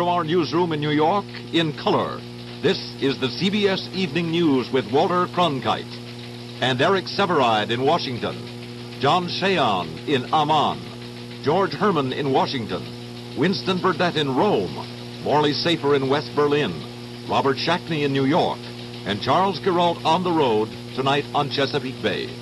From our newsroom in New York, in color, this is the CBS Evening News with Walter Cronkite and Eric Severide in Washington, John Cheon in Amman, George Herman in Washington, Winston Burdett in Rome, Morley Safer in West Berlin, Robert Shackney in New York, and Charles Girault on the road tonight on Chesapeake Bay.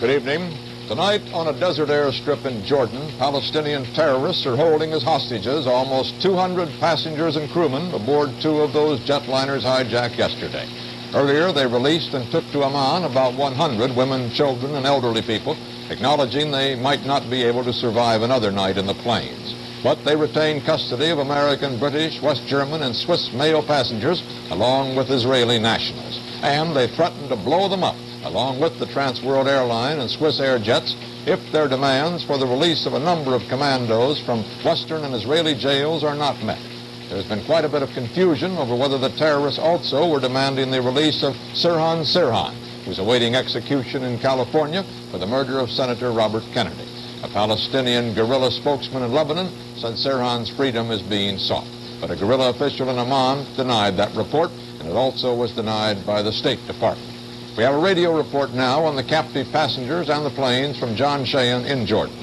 Good evening. Tonight, on a desert airstrip in Jordan, Palestinian terrorists are holding as hostages almost 200 passengers and crewmen aboard two of those jetliners hijacked yesterday. Earlier, they released and took to Amman about 100 women, children, and elderly people, acknowledging they might not be able to survive another night in the plains. But they retained custody of American, British, West German, and Swiss male passengers, along with Israeli nationals. And they threatened to blow them up, along with the Transworld Airline and Swiss Air jets, if their demands for the release of a number of commandos from Western and Israeli jails are not met. There's been quite a bit of confusion over whether the terrorists also were demanding the release of Sirhan Sirhan, who's awaiting execution in California for the murder of Senator Robert Kennedy. A Palestinian guerrilla spokesman in Lebanon said Sirhan's freedom is being sought. But a guerrilla official in Amman denied that report, and it also was denied by the State Department. We have a radio report now on the captive passengers and the planes from John Cheon in Jordan.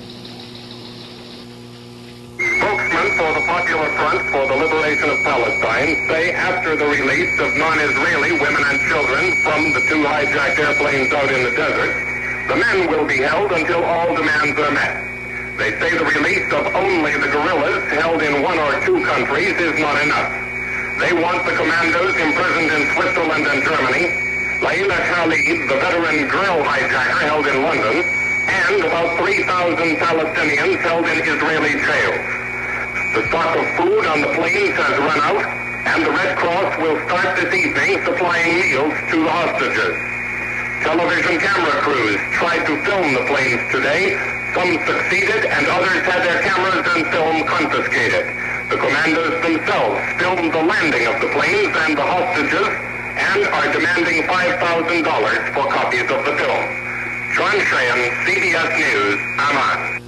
Spokesmen for the Popular Front for the Liberation of Palestine say after the release of non-Israeli women and children from the two hijacked airplanes out in the desert, the men will be held until all demands are met. They say the release of only the guerrillas held in one or two countries is not enough. They want the commandos imprisoned in Switzerland and Germany, Laila Khalid, the veteran drill hijacker held in London, and about 3,000 Palestinians held in Israeli jails. The stock of food on the planes has run out, and the Red Cross will start this evening supplying meals to the hostages. Television camera crews tried to film the planes today. Some succeeded, and others had their cameras and film confiscated. The commandos themselves filmed the landing of the planes and the hostages, and are demanding $5,000 for copies of the film. John Cheon, CBS News, Amman.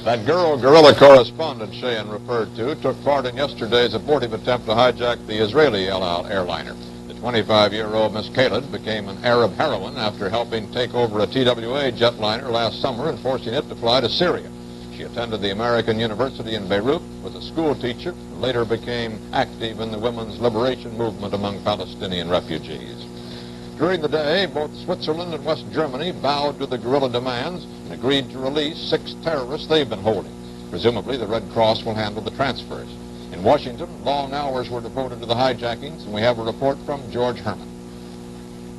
That guerrilla correspondent Cheon referred to took part in yesterday's abortive attempt to hijack the Israeli El Al airliner. The 25-year-old Miss Khalid became an Arab heroine after helping take over a TWA jetliner last summer and forcing it to fly to Syria. She attended the American University in Beirut, was a school teacher, and later became active in the women's liberation movement among Palestinian refugees. During the day, both Switzerland and West Germany bowed to the guerrilla demands and agreed to release 6 terrorists they've been holding. Presumably, the Red Cross will handle the transfers. In Washington, long hours were devoted to the hijackings, and we have a report from George Herman.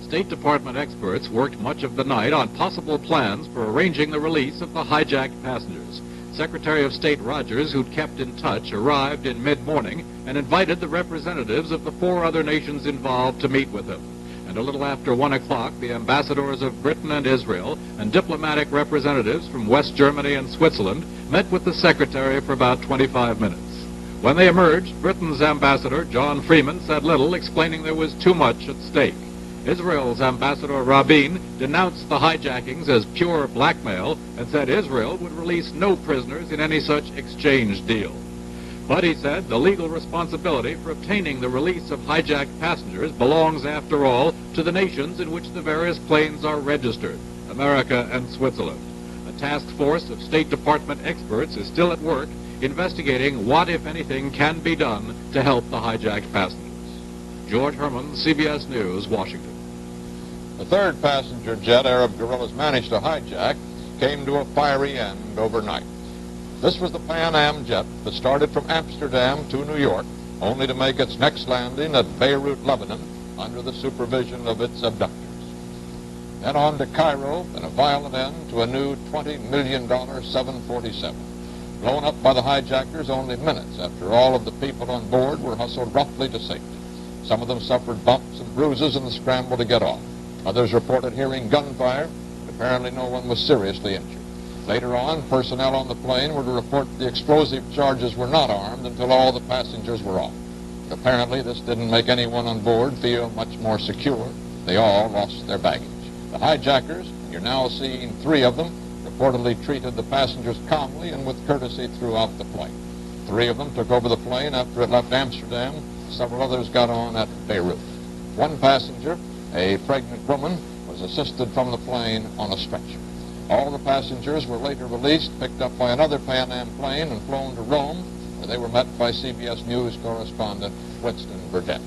State Department experts worked much of the night on possible plans for arranging the release of the hijacked passengers. Secretary of State Rogers, who'd kept in touch, arrived in mid-morning and invited the representatives of the 4 other nations involved to meet with him. And a little after 1 o'clock, the ambassadors of Britain and Israel and diplomatic representatives from West Germany and Switzerland met with the Secretary for about 25 minutes. When they emerged, Britain's ambassador, John Freeman, said little, explaining there was too much at stake. Israel's ambassador Rabin denounced the hijackings as pure blackmail and said Israel would release no prisoners in any such exchange deal. But he said the legal responsibility for obtaining the release of hijacked passengers belongs, after all, to the nations in which the various planes are registered, America and Switzerland. A task force of State Department experts is still at work investigating what, if anything, can be done to help the hijacked passengers. George Herman, CBS News, Washington. The third passenger jet Arab guerrillas managed to hijack came to a fiery end overnight. This was the Pan Am jet that started from Amsterdam to New York, only to make its next landing at Beirut, Lebanon, under the supervision of its abductors. Then on to Cairo, and a violent end to a new $20 million 747, blown up by the hijackers only minutes after all of the people on board were hustled roughly to safety. Some of them suffered bumps and bruises in the scramble to get off. Others reported hearing gunfire, but apparently no one was seriously injured. Later on, personnel on the plane were to report the explosive charges were not armed until all the passengers were off. But apparently this didn't make anyone on board feel much more secure. They all lost their baggage. The hijackers, and you're now seeing 3 of them, reportedly treated the passengers calmly and with courtesy throughout the flight. 3 of them took over the plane after it left Amsterdam. Several others got on at Beirut. One passenger, a pregnant woman, was assisted from the plane on a stretcher. All the passengers were later released, picked up by another Pan Am plane, and flown to Rome, where they were met by CBS News correspondent Winston Burdett.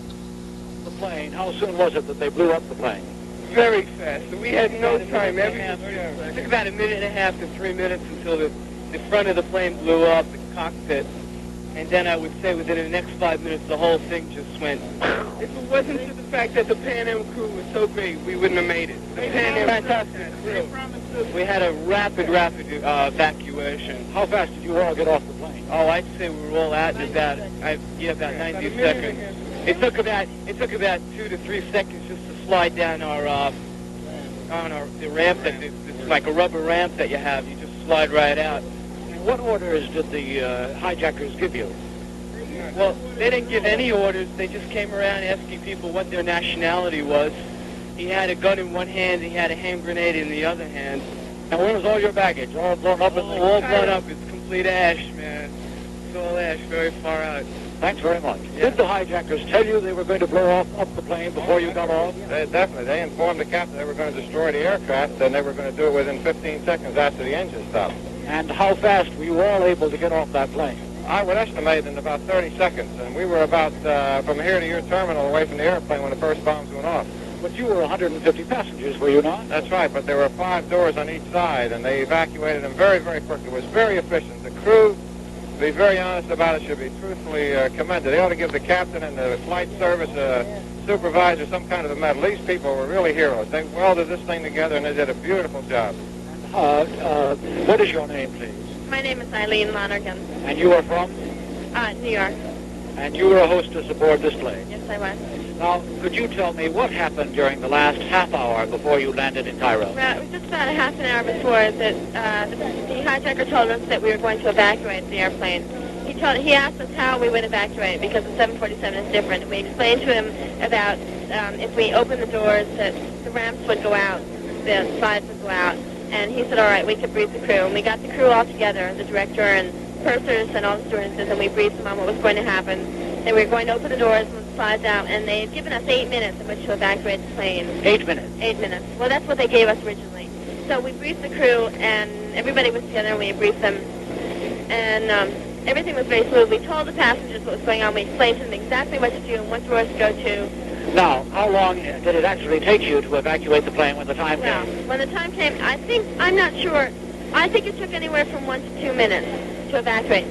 The plane, how soon was it that they blew up the plane? Very fast. We had no time. It took about a minute and a half to 3 minutes until the front of the plane blew up, the cockpit. And then I would say within the next 5 minutes, the whole thing just went. If it wasn't for the fact that the Pan Am crew was so great, we wouldn't have made it. The Pan Am fantastic crew. We had a rapid evacuation. How fast did you all get off the plane? Oh, I'd say we were all out in about 90 seconds. It took about 2 to 3 seconds just to slide down the ramp it's like a rubber ramp that you have. You just slide right out. What orders did the hijackers give you? Well, they didn't give any orders. They just came around asking people what their nationality was. He had a gun in one hand. He had a hand grenade in the other hand. And where was all your baggage? All blown up? All blown up. It's complete ash, man. It's all ash, very far out. Thanks very much. Yeah. Did the hijackers tell you they were going to blow up the plane before you got off? Definitely. They informed the captain they were going to destroy the aircraft, and they were going to do it within 15 seconds after the engine stopped. And how fast were you all able to get off that plane? I would estimate in about 30 seconds, and we were about from here to your terminal away from the airplane when the first bombs went off. But you were 150 passengers, were you not? That's right, but there were 5 doors on each side, and they evacuated them very, very quickly. It was very efficient. The crew, to be very honest about it, should be truthfully commended. They ought to give the captain and the flight service supervisor some kind of a medal. These people were really heroes. They welded this thing together, and they did a beautiful job. What is your name, please? My name is Eileen Lonergan. And you are from? New York. And you were a hostess aboard this plane? Yes, I was. Now, could you tell me what happened during the last half hour before you landed in Cairo? Well, it was just about a half an hour before that the hijacker told us that we were going to evacuate the airplane. He asked us how we would evacuate because the 747 is different. We explained to him about if we opened the doors that the ramps would go out, the sides would go out. And he said, all right, we could brief the crew. And we got the crew all together, the director and pursers and all the stewardesses, and we briefed them on what was going to happen. And we were going to open the doors and the slides out, and they had given us 8 minutes in which to evacuate the plane. 8 minutes? 8 minutes. Well, that's what they gave us originally. So we briefed the crew, and everybody was together, and we briefed them. And everything was very smooth. We told the passengers what was going on. We explained to them exactly what to do and what doors to go to. Now, how long did it actually take you to evacuate the plane when the time came? When the time came, I'm not sure. I think it took anywhere from 1 to 2 minutes to evacuate.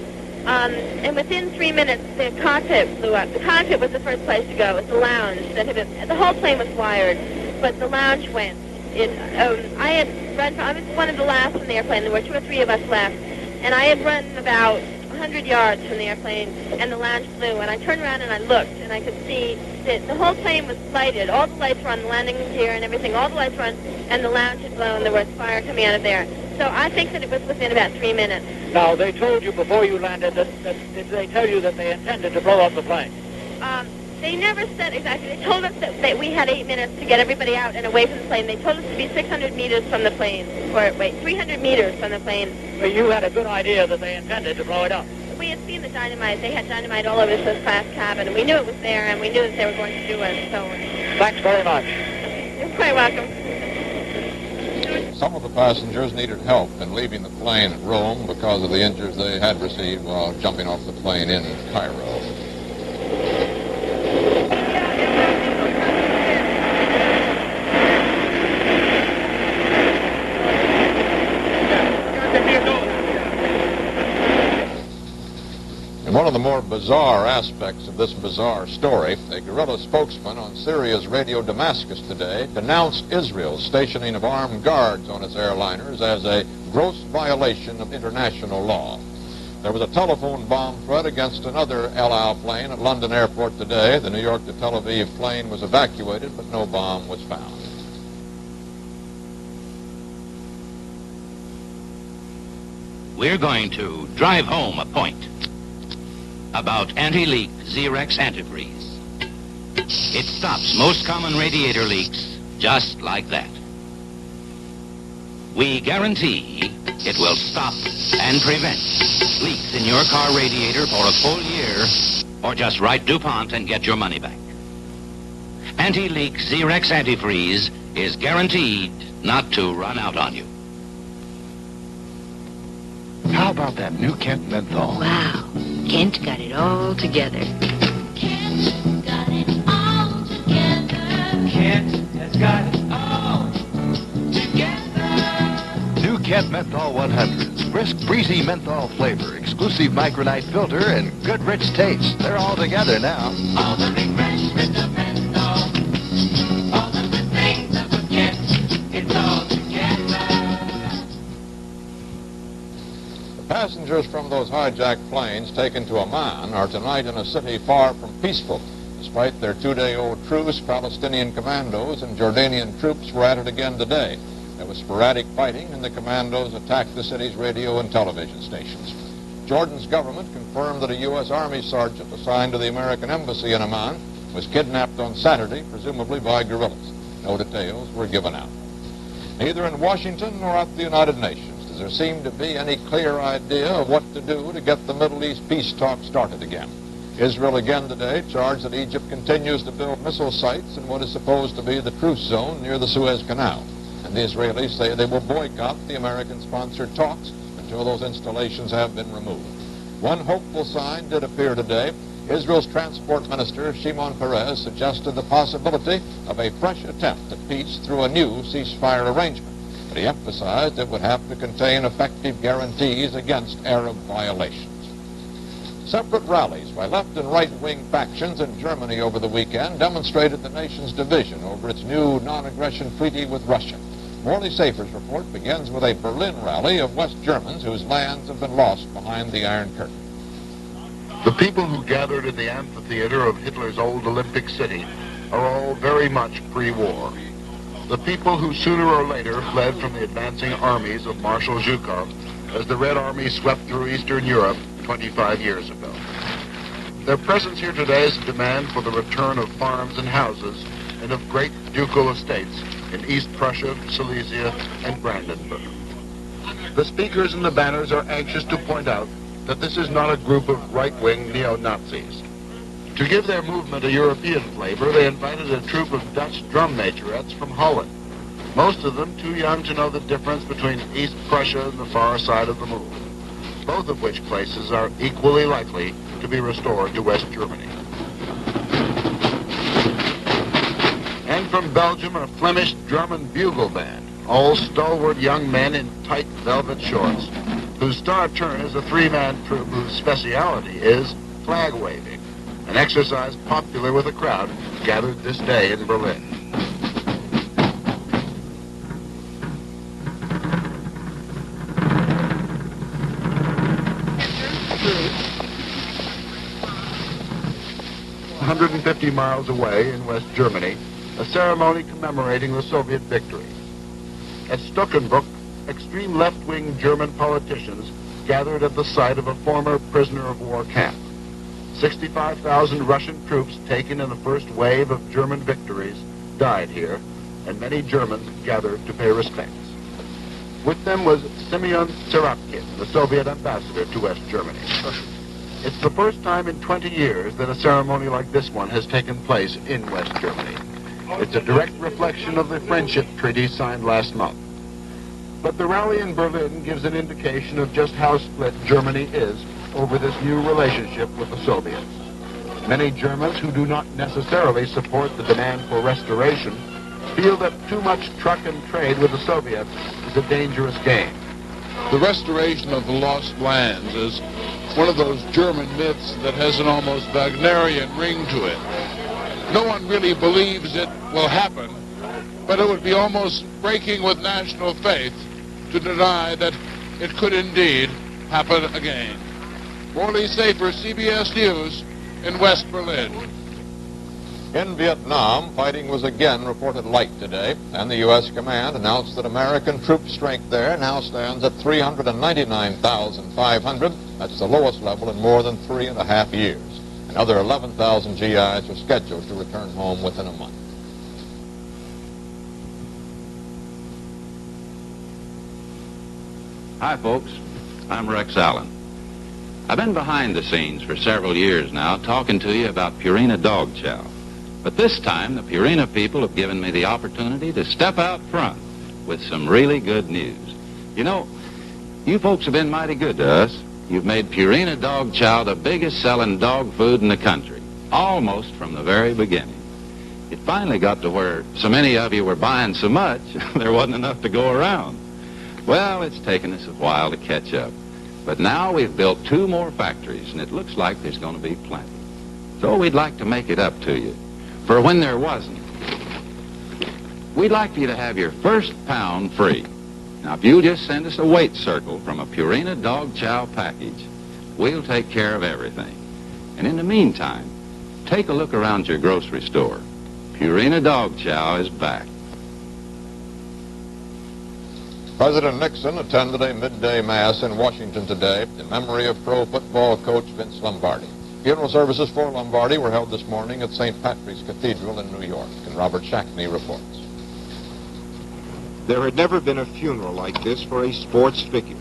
And within 3 minutes, the cockpit blew up. The cockpit was the first place to go. It was the lounge. The whole plane was wired, but the lounge went. I was one of the last from the airplane. There were 2 or 3 of us left. And I had run about 100 yards from the airplane, and the lounge flew. And I turned around and I looked, and I could see that the whole plane was lighted. All the lights were on, the landing gear and everything. All the lights were on, and the lounge had blown. There was fire coming out of there. So I think that it was within about 3 minutes. Now, they told you before you landed did they tell you that they intended to blow up the plane? They never said exactly. They told us that we had 8 minutes to get everybody out and away from the plane. They told us to be 600 meters from the plane, 300 meters from the plane. Well, you had a good idea that they intended to blow it up. We had seen the dynamite. They had dynamite all over the first-class cabin, and we knew it was there, and we knew that they were going to do it. So, thanks very much. You're quite welcome. Some of the passengers needed help in leaving the plane at Rome because of the injuries they had received while jumping off the plane in Cairo. One of the more bizarre aspects of this bizarre story, a guerrilla spokesman on Syria's Radio Damascus today denounced Israel's stationing of armed guards on its airliners as a gross violation of international law. There was a telephone bomb threat against another El Al plane at London Airport today. The New York to Tel Aviv plane was evacuated, but no bomb was found. We're going to drive home a point about anti-leak Xerox antifreeze. It stops most common radiator leaks just like that. We guarantee It will stop and prevent leaks in your car radiator for a full year, or just write DuPont and get your money back. Anti-leak Xerex antifreeze is guaranteed not to run out on you. How about that new Kent menthol? Wow, Kent got it all together. Kent got it all together. Kent has got it all together. New Kent Menthol 100s. Brisk, breezy menthol flavor, exclusive micronite filter, and good rich taste. They're all together now. All the refreshment of menthol. All the good things of a Kent. It's all together. Passengers from those hijacked planes taken to Amman are tonight in a city far from peaceful. Despite their two-day-old truce, Palestinian commandos and Jordanian troops were at it again today. There was sporadic fighting, and the commandos attacked the city's radio and television stations. Jordan's government confirmed that a U.S. Army sergeant assigned to the American embassy in Amman was kidnapped on Saturday, presumably by guerrillas. No details were given out. Neither in Washington nor at the United Nations does there seem to be any clear idea of what to do to get the Middle East peace talks started again. Israel again today charged that Egypt continues to build missile sites in what is supposed to be the truce zone near the Suez Canal. And the Israelis say they will boycott the American-sponsored talks until those installations have been removed. One hopeful sign did appear today. Israel's transport minister, Shimon Peres, suggested the possibility of a fresh attempt at peace through a new ceasefire arrangement. But he emphasized it would have to contain effective guarantees against Arab violations. Separate rallies by left and right-wing factions in Germany over the weekend demonstrated the nation's division over its new non-aggression treaty with Russia. Morley Safer's report begins with a Berlin rally of West Germans whose lands have been lost behind the Iron Curtain. The people who gathered in the amphitheater of Hitler's old Olympic city are all very much pre-war. The people who sooner or later fled from the advancing armies of Marshal Zhukov as the Red Army swept through Eastern Europe 25 years ago. Their presence here today is a demand for the return of farms and houses and of great ducal estates in East Prussia, Silesia, and Brandenburg. The speakers and the banners are anxious to point out that this is not a group of right-wing neo-Nazis. To give their movement a European flavor, they invited a troupe of Dutch drum majorettes from Holland, most of them too young to know the difference between East Prussia and the far side of the moon, both of which places are equally likely to be restored to West Germany. And from Belgium, a Flemish drum and bugle band, all stalwart young men in tight velvet shorts, whose star turn is a three-man troupe whose speciality is flag waving, an exercise popular with a crowd gathered this day in Berlin. – 150 miles away in West Germany, a ceremony commemorating the Soviet victory. At Stuckenbruck, extreme left-wing German politicians gathered at the site of a former prisoner-of-war camp. 65,000 Russian troops taken in the first wave of German victories died here, and many Germans gathered to pay respects. With them was Simeon Sirotkin, the Soviet ambassador to West Germany. It's the first time in 20 years that a ceremony like this one has taken place in West Germany. It's a direct reflection of the friendship treaty signed last month. But the rally in Berlin gives an indication of just how split Germany is over this new relationship with the Soviets. Many Germans who do not necessarily support the demand for restoration feel that too much truck and trade with the Soviets is a dangerous game. The restoration of the lost lands is one of those German myths that has an almost Wagnerian ring to it. No one really believes it will happen, but it would be almost breaking with national faith to deny that it could indeed happen again. Morley Safer, CBS News in West Berlin. In Vietnam, fighting was again reported light today, and the U.S. command announced that American troop strength there now stands at 399,500. That's the lowest level in more than 3.5 years. Another 11,000 GIs are scheduled to return home within a month. Hi, folks. I'm Rex Allen. I've been behind the scenes for several years now talking to you about Purina dog chow. But this time, the Purina people have given me the opportunity to step out front with some really good news. You know, you folks have been mighty good to us. You've made Purina dog chow the biggest selling dog food in the country, almost from the very beginning. It finally got to where so many of you were buying so much, there wasn't enough to go around. Well, it's taken us a while to catch up. But now we've built 2 more factories, and it looks like there's going to be plenty. So we'd like to make it up to you. For when there wasn't, we'd like you to have your first pound free. Now, if you'll just send us a weight circle from a Purina dog chow package, we'll take care of everything. And in the meantime, take a look around your grocery store. Purina dog chow is back. President Nixon attended a midday mass in Washington today in memory of pro football coach Vince Lombardi. Funeral services for Lombardi were held this morning at St. Patrick's Cathedral in New York, and Robert Shackney reports. There had never been a funeral like this for a sports figure.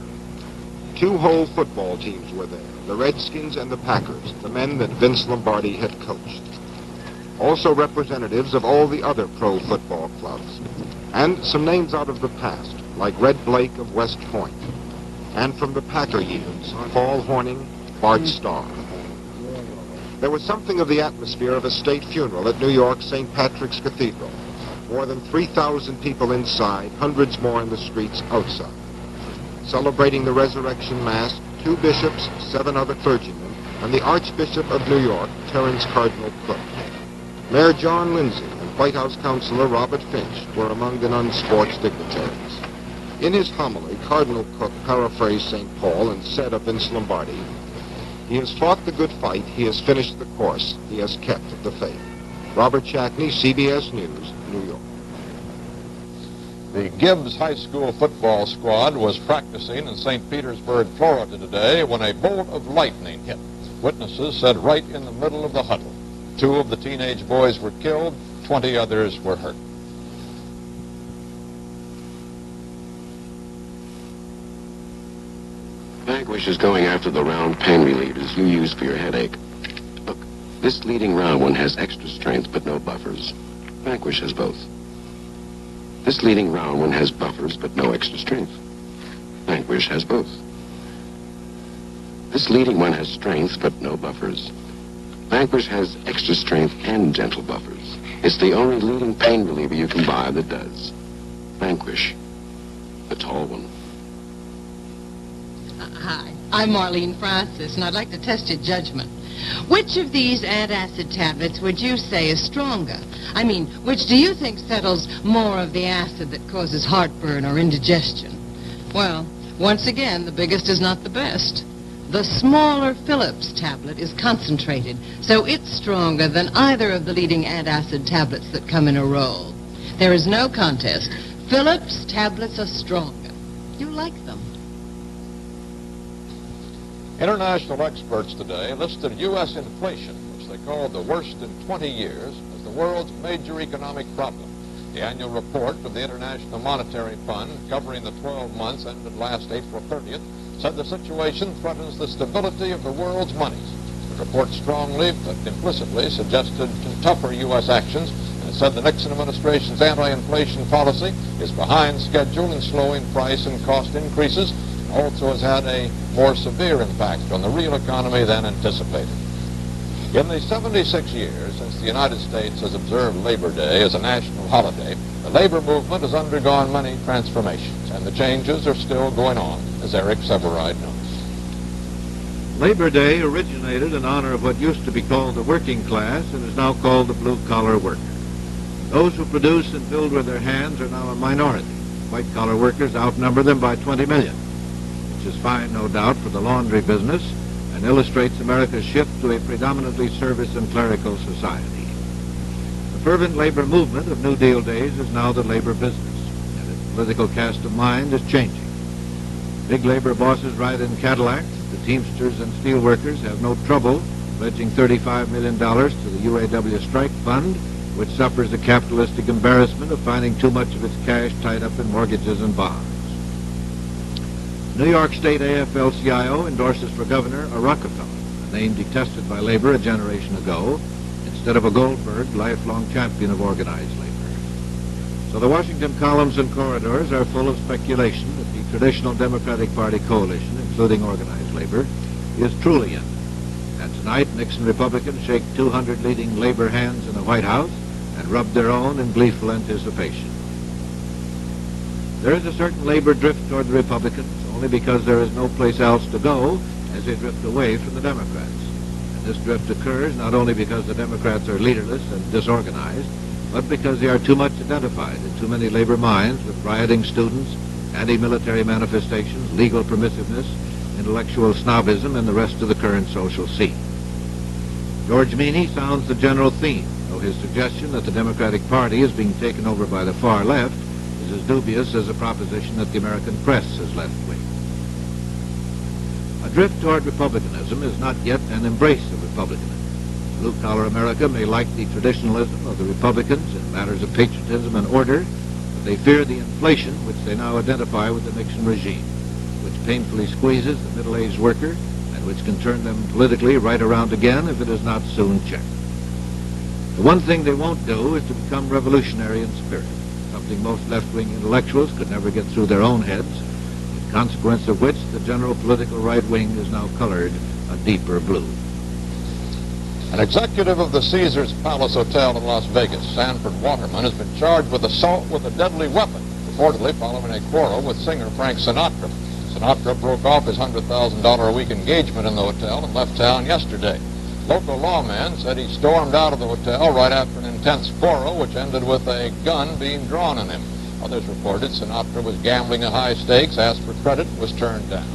2 whole football teams were there, the Redskins and the Packers, the men that Vince Lombardi had coached. Also representatives of all the other pro football clubs, and some names out of the past, like Red Blake of West Point, and from the Packer years, Paul Horning, Bart Starr. There was something of the atmosphere of a state funeral at New York's St. Patrick's Cathedral. More than 3,000 people inside, hundreds more in the streets outside. Celebrating the Resurrection Mass, 2 bishops, 7 other clergymen, and the Archbishop of New York, Terence Cardinal Cook. Mayor John Lindsay and White House Counselor Robert Finch were among the non-sports dignitaries. In his homily, Cardinal Cook paraphrased St. Paul and said of Vince Lombardi, "He has fought the good fight, he has finished the course, he has kept the faith." Robert Shackney, CBS News, New York. The Gibbs High School football squad was practicing in St. Petersburg, Florida today when a bolt of lightning hit. Witnesses said right in the middle of the huddle. 2 of the teenage boys were killed, 20 others were hurt. Vanquish is going after the round pain relievers you use for your headache. Look, this leading round one has extra strength but no buffers. Vanquish has both. This leading round one has buffers but no extra strength. Vanquish has both. This leading one has strength but no buffers. Vanquish has extra strength and gentle buffers. It's the only leading pain reliever you can buy that does. Vanquish, the tall one. Hi, I'm Marlene Francis, and I'd like to test your judgment. Which of these antacid tablets would you say is stronger? I mean, which do you think settles more of the acid that causes heartburn or indigestion? Well, once again, the biggest is not the best. The smaller Phillips tablet is concentrated, so it's stronger than either of the leading antacid tablets that come in a roll. There is no contest. Phillips tablets are stronger. You like them. International experts today listed U.S. inflation, which they called the worst in 20 years, as the world's major economic problem. The annual report of the International Monetary Fund, covering the 12 months ended last April 30th, said the situation threatens the stability of the world's monies. The report strongly but implicitly suggested tougher U.S. actions, and it said the Nixon administration's anti-inflation policy is behind schedule in slowing price and cost increases, also has had a more severe impact on the real economy than anticipated. In the 76 years since the United States has observed Labor Day as a national holiday, the labor movement has undergone many transformations, and the changes are still going on, as Eric Severide notes. Labor Day originated in honor of what used to be called the working class and is now called the blue-collar worker. Those who produce and build with their hands are now a minority. White-collar workers outnumber them by 20 million. Which is fine, no doubt, for the laundry business and illustrates America's shift to a predominantly service and clerical society. The fervent labor movement of New Deal days is now the labor business, and its political cast of mind is changing. Big labor bosses ride in Cadillacs. The Teamsters and steelworkers have no trouble pledging $35 million to the UAW strike fund, which suffers the capitalistic embarrassment of finding too much of its cash tied up in mortgages and bonds. New York State AFL-CIO endorses for governor a Rockefeller, a name detested by labor a generation ago, instead of a Goldberg, lifelong champion of organized labor. So the Washington columns and corridors are full of speculation that the traditional Democratic Party coalition, including organized labor, is truly in. And tonight, Nixon Republicans shake 200 leading labor hands in the White House and rub their own in gleeful anticipation. There is a certain labor drift toward the Republicans only because there is no place else to go as they drift away from the Democrats. And this drift occurs not only because the Democrats are leaderless and disorganized, but because they are too much identified in too many labor minds with rioting students, anti-military manifestations, legal permissiveness, intellectual snobism, and the rest of the current social scene. George Meany sounds the general theme, though his suggestion that the Democratic Party is being taken over by the far left is as dubious as the proposition that the American press is left-wing. A drift toward republicanism is not yet an embrace of republicanism. Blue-collar America may like the traditionalism of the Republicans in matters of patriotism and order, but they fear the inflation which they now identify with the Nixon regime, which painfully squeezes the middle-aged worker and which can turn them politically right around again if it is not soon checked. The one thing they won't do is to become revolutionary in spirit, something most left-wing intellectuals could never get through their own heads, in consequence of which the general political right wing is now colored a deeper blue. An executive of the Caesars Palace Hotel in Las Vegas, Sanford Waterman, has been charged with assault with a deadly weapon, reportedly following a quarrel with singer Frank Sinatra. Sinatra broke off his $100,000 a week engagement in the hotel and left town yesterday. Local lawmen said he stormed out of the hotel right after an intense quarrel, which ended with a gun being drawn on him. Others reported Sinatra was gambling at high stakes, asked for credit, and was turned down.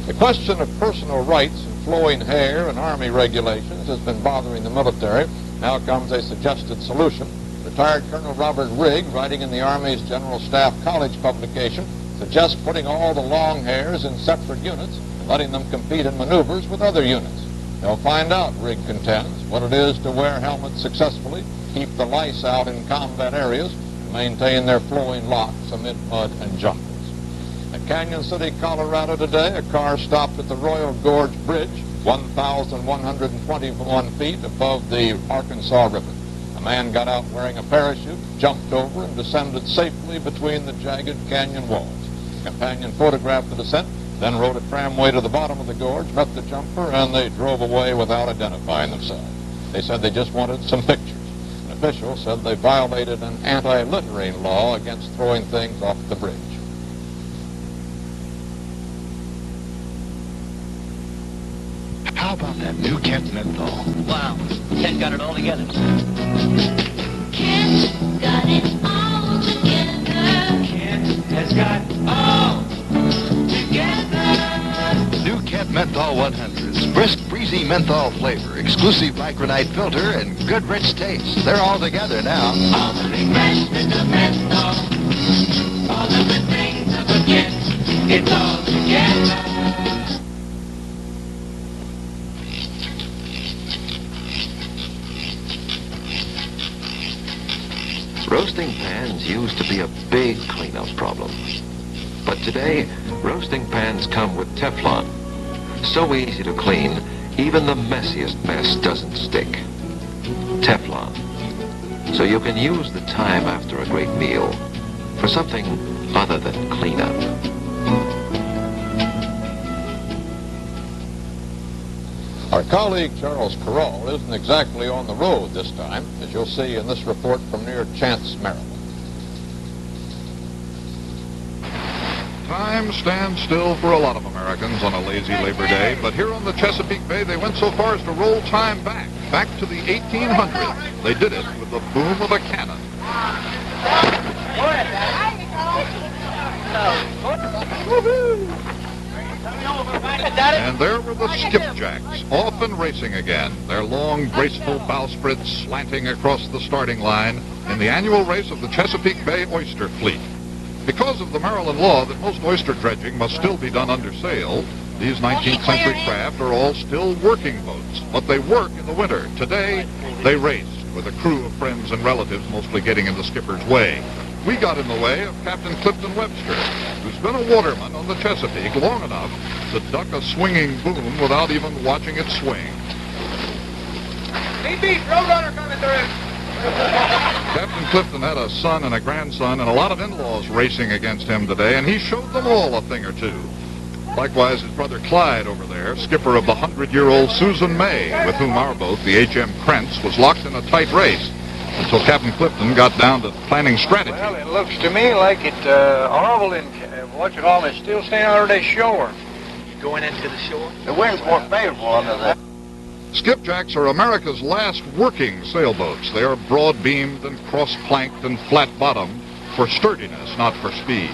The question of personal rights and flowing hair and Army regulations has been bothering the military. Now comes a suggested solution. Retired Colonel Robert Rigg, writing in the Army's General Staff College publication, suggests putting all the long hairs in separate units and letting them compete in maneuvers with other units. They'll find out, Rigg contends, what it is to wear helmets successfully, keep the lice out in combat areas, and maintain their flowing locks amid mud and jungles. At Canyon City, Colorado today, a car stopped at the Royal Gorge Bridge, 1,121 feet above the Arkansas River. A man got out wearing a parachute, jumped over, and descended safely between the jagged canyon walls. A companion photographed the descent, then rode a tramway to the bottom of the gorge, met the jumper, and they drove away without identifying themselves. They said they just wanted some pictures. An official said they violated an anti-littering law against throwing things off the bridge. How about that new Kent menthol? Wow, Kent got it all together. Kent got it all together. Kent has got all together. New Kent Menthol 100s. Brisk, breezy menthol flavor, exclusive micronite filter, and good rich taste. They're all together now. All the refreshment of menthol. All of the things of a Kent. It's all together. Roasting pans used to be a big cleanup problem. But today, roasting pans come with Teflon. So easy to clean, even the messiest mess doesn't stick. Teflon. So you can use the time after a great meal for something other than cleanup. Our colleague Charles Carroll isn't exactly on the road this time, as you'll see in this report from near Chance, Maryland. Time stands still for a lot of Americans on a lazy Labor Day, but here on the Chesapeake Bay, they went so far as to roll time back to the 1800s. They did it with the boom of a cannon. And there were the skipjacks, off and racing again, their long, graceful bowsprits slanting across the starting line in the annual race of the Chesapeake Bay Oyster Fleet. Because of the Maryland law that most oyster dredging must still be done under sail, these 19th century craft are all still working boats, but they work in the winter. Today, they race with a crew of friends and relatives mostly getting in the skipper's way. we got in the way of Captain Clifton Webster, who's been a waterman on the Chesapeake long enough to duck a swinging boom without even watching it swing. Beep, Roadrunner coming through. Captain Clifton had a son and a grandson and a lot of in-laws racing against him today, and he showed them all a thing or two. Likewise, his brother Clyde over there, skipper of the 100-year-old Susan May, with whom our boat, the H.M. Krentz, was locked in a tight race until Captain Clifton got down to planning strategy. Well, it looks to me like it, Orville and is still staying under the shore. Going into the shore? The wind's more favorable under that. Skipjacks are America's last working sailboats. They are broad-beamed and cross-planked and flat-bottomed for sturdiness, not for speed.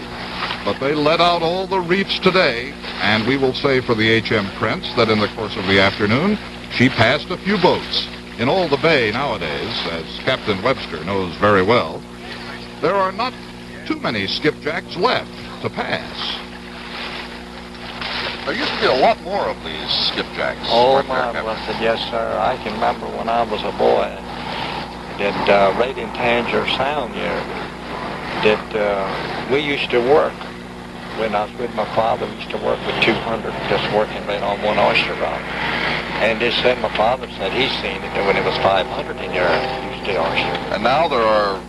But they let out all the reefs today, and we will say for the H.M. Krentz that in the course of the afternoon, she passed a few boats. In all the bay nowadays, as Captain Webster knows very well, there are not too many skipjacks left to pass. There used to be a lot more of these skipjacks. Oh, my blessed, yes, sir. I can remember when I was a boy, that Rating Tangier Sound year, that we used to work. When I was with my father, we used to work with 200, just working right on one oyster rock. And they said, my father said he's seen it when it was 500 in your used to oyster. And now there are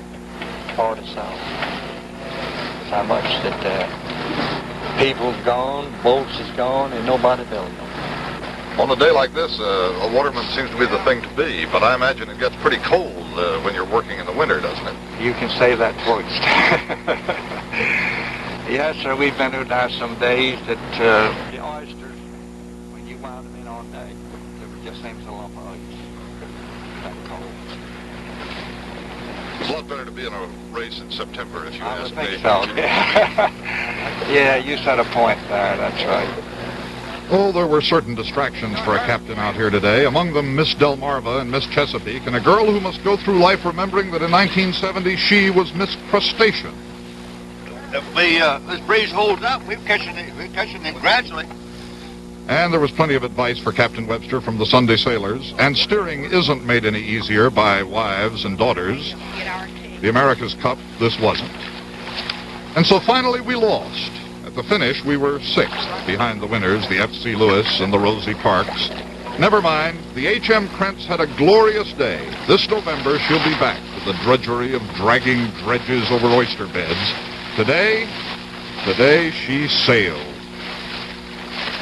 40 some. That's how much that people's gone, boats is gone, and nobody building them. On a day like this, a waterman seems to be the thing to be, but I imagine it gets pretty cold when you're working in the winter, doesn't it? You can say that twice. Yes, sir, we've been through there some days that the oysters, when you wound them in all day, there just seems a lump of ice. That cold. It's a lot better to be in a race in September, if you I ask would think me. so. Yeah, you said a point there, that's right. Oh, there were certain distractions for a captain out here today, among them Miss Delmarva and Miss Chesapeake, and a girl who must go through life remembering that in 1970 she was Miss Crustacean. If this breeze holds up, we're catching him gradually. And there was plenty of advice for Captain Webster from the Sunday sailors, and steering isn't made any easier by wives and daughters. The America's Cup, this wasn't. And so finally we lost. At the finish, we were sixth, behind the winners, the F.C. Lewis and the Rosie Parks. Never mind, the H.M. Krentz had a glorious day. This November, she'll be back to the drudgery of dragging dredges over oyster beds. Today she sailed.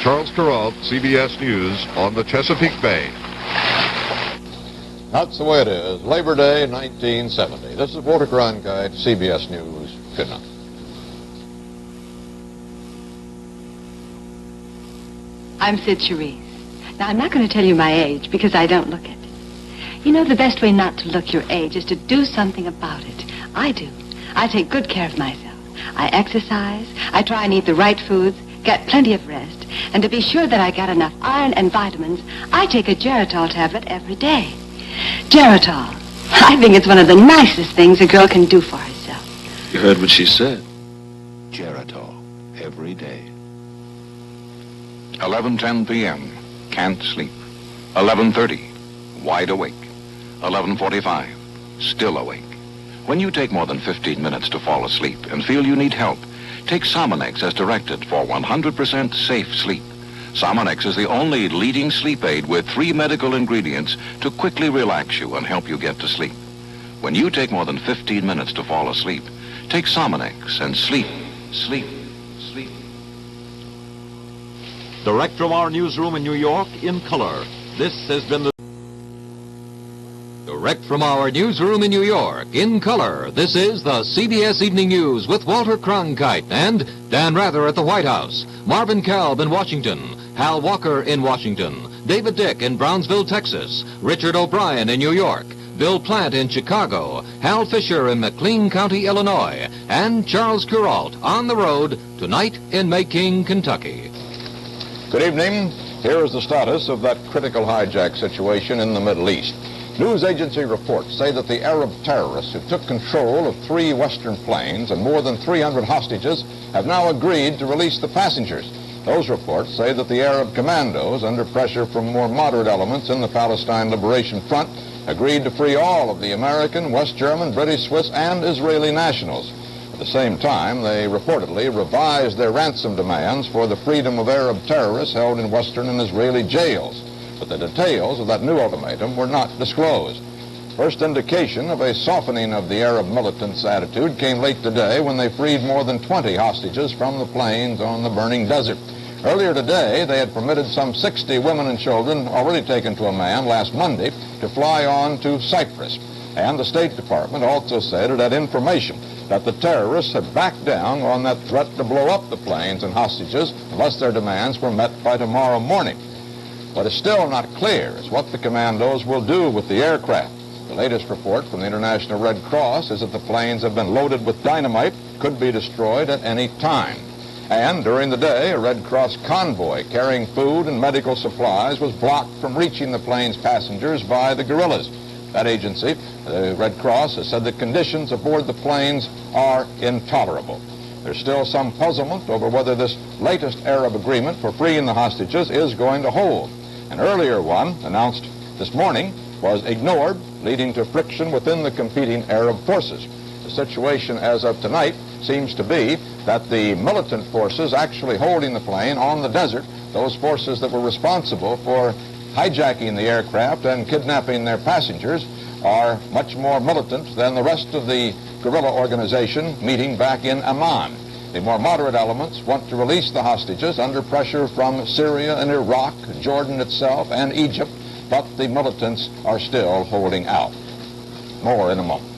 Charles Kuralt, CBS News, on the Chesapeake Bay. That's the way it is. Labor Day, 1970. This is Walter Cronkite, CBS News. Good night. I'm Sid Charisse. Now, I'm not going to tell you my age because I don't look it. You know, the best way not to look your age is to do something about it. I do. I take good care of myself. I exercise, I try and eat the right foods, get plenty of rest, and to be sure that I get enough iron and vitamins, I take a Geritol tablet every day. Geritol. I think it's one of the nicest things a girl can do for herself. You heard what she said. Geritol. Every day. 11:10 p.m. Can't sleep. 11:30. Wide awake. 11:45. Still awake. When you take more than 15 minutes to fall asleep and feel you need help, take Somonex as directed for 100% safe sleep. Somonex is the only leading sleep aid with 3 medical ingredients to quickly relax you and help you get to sleep. When you take more than 15 minutes to fall asleep, take Somonex and sleep, sleep, sleep. Direct from our newsroom in New York, in color, this has been the... Direct from our newsroom in New York, in color, this is the CBS Evening News with Walter Cronkite and Dan Rather at the White House, Marvin Kalb in Washington, Hal Walker in Washington, David Dick in Brownsville, Texas, Richard O'Brien in New York, Bill Plant in Chicago, Hal Fisher in McLean County, Illinois, and Charles Kuralt on the road tonight in Mayking, Kentucky. Good evening. Here is the status of that critical hijack situation in the Middle East. News agency reports say that the Arab terrorists who took control of 3 Western planes and more than 300 hostages have now agreed to release the passengers. Those reports say that the Arab commandos, under pressure from more moderate elements in the Palestine Liberation Front, agreed to free all of the American, West German, British, Swiss, and Israeli nationals. the same time, they reportedly revised their ransom demands for the freedom of Arab terrorists held in Western and Israeli jails. But the details of that new ultimatum were not disclosed. First indication of a softening of the Arab militants' attitude came late today when they freed more than 20 hostages from the planes on the burning desert. Earlier today, they had permitted some 60 women and children already taken to Amman last Monday to fly on to Cyprus. And the State Department also said it had information that the terrorists had backed down on that threat to blow up the planes and hostages unless their demands were met by tomorrow morning. What is still not clear is what the commandos will do with the aircraft. The latest report from the International Red Cross is that the planes have been loaded with dynamite, could be destroyed at any time. And during the day, a Red Cross convoy carrying food and medical supplies was blocked from reaching the plane's passengers by the guerrillas. That agency, the Red Cross, has said the conditions aboard the planes are intolerable. There's still some puzzlement over whether this latest Arab agreement for freeing the hostages is going to hold. An earlier one, announced this morning, was ignored, leading to friction within the competing Arab forces. The situation as of tonight seems to be that the militant forces actually holding the plane on the desert, those forces that were responsible for hijacking the aircraft and kidnapping their passengers, are much more militant than the rest of the guerrilla organization meeting back in Amman. The more moderate elements want to release the hostages under pressure from Syria and Iraq, Jordan itself, and Egypt, but the militants are still holding out. More in a moment.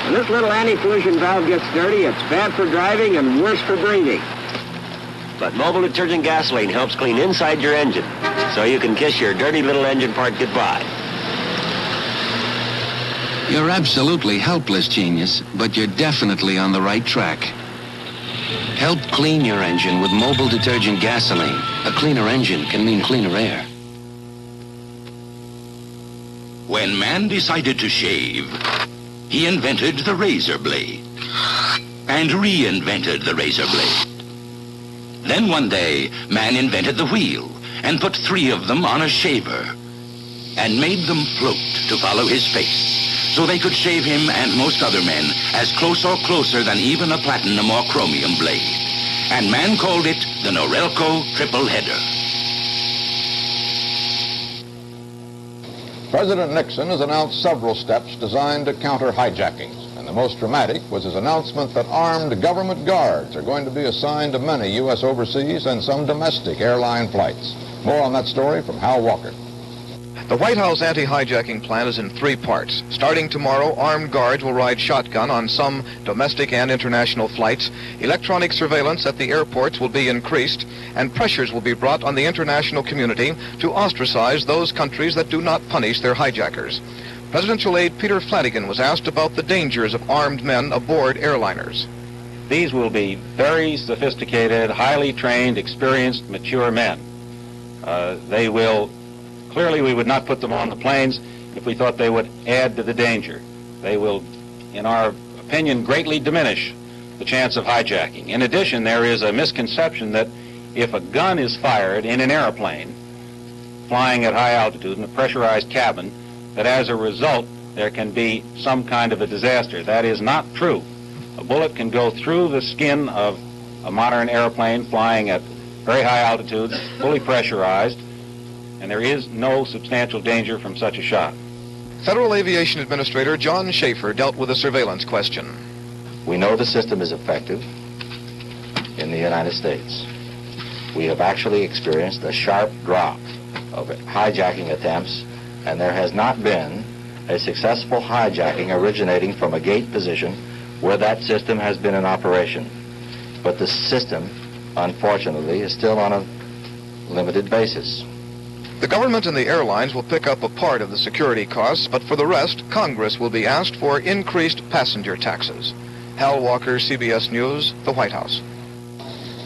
When this little anti-pollution valve gets dirty, it's bad for driving and worse for breathing. But mobile detergent gasoline helps clean inside your engine, so you can kiss your dirty little engine part goodbye. You're absolutely helpless, genius, but you're definitely on the right track. Help clean your engine with mobile detergent gasoline. A cleaner engine can mean cleaner air. When man decided to shave, he invented the razor blade and reinvented the razor blade. Then one day, man invented the wheel and put 3 of them on a shaver and made them float to follow his face, so they could shave him and most other men as close or closer than even a platinum or chromium blade. And man called it the Norelco Triple Header. President Nixon has announced several steps designed to counter hijackings, and the most dramatic was his announcement that armed government guards are going to be assigned to many U.S. overseas and some domestic airline flights. More on that story from Hal Walker. The White House anti-hijacking plan is in 3 parts. Starting tomorrow, armed guards will ride shotgun on some domestic and international flights. Electronic surveillance at the airports will be increased, and pressures will be brought on the international community to ostracize those countries that do not punish their hijackers. Presidential aide Peter Flanagan was asked about the dangers of armed men aboard airliners. These will be very sophisticated, highly trained, experienced, mature men. They will Clearly, we would not put them on the planes if we thought they would add to the danger. They will, in our opinion, greatly diminish the chance of hijacking. In addition, there is a misconception that if a gun is fired in an airplane flying at high altitude in a pressurized cabin, that as a result there can be some kind of a disaster. That is not true. A bullet can go through the skin of a modern airplane flying at very high altitudes, fully pressurized, and there is no substantial danger from such a shot. Federal Aviation Administrator John Schaefer dealt with a surveillance question. We know the system is effective in the United States. We have actually experienced a sharp drop of hijacking attempts, and there has not been a successful hijacking originating from a gate position where that system has been in operation. But the system, unfortunately, is still on a limited basis. The government and the airlines will pick up a part of the security costs, but for the rest, Congress will be asked for increased passenger taxes. Hal Walker, CBS News, the White House.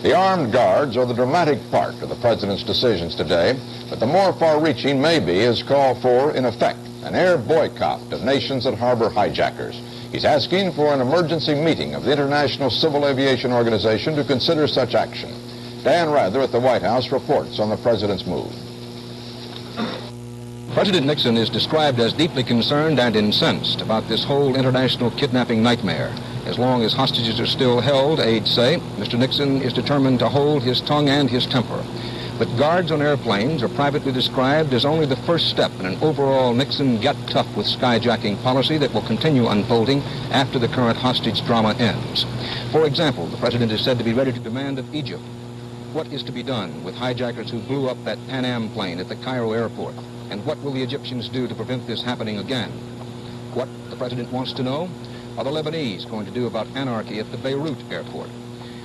The armed guards are the dramatic part of the president's decisions today, but the more far-reaching may be his call for, in effect, an air boycott of nations that harbor hijackers. He's asking for an emergency meeting of the International Civil Aviation Organization to consider such action. Dan Rather at the White House reports on the president's move. President Nixon is described as deeply concerned and incensed about this whole international kidnapping nightmare. As long as hostages are still held, aides say, Mr. Nixon is determined to hold his tongue and his temper. But guards on airplanes are privately described as only the first step in an overall Nixon get tough with skyjacking policy that will continue unfolding after the current hostage drama ends. For example, the president is said to be ready to demand of Egypt what is to be done with hijackers who blew up that Pan Am plane at the Cairo airport. And what will the Egyptians do to prevent this happening again? What the president wants to know? Are the Lebanese going to do about anarchy at the Beirut airport,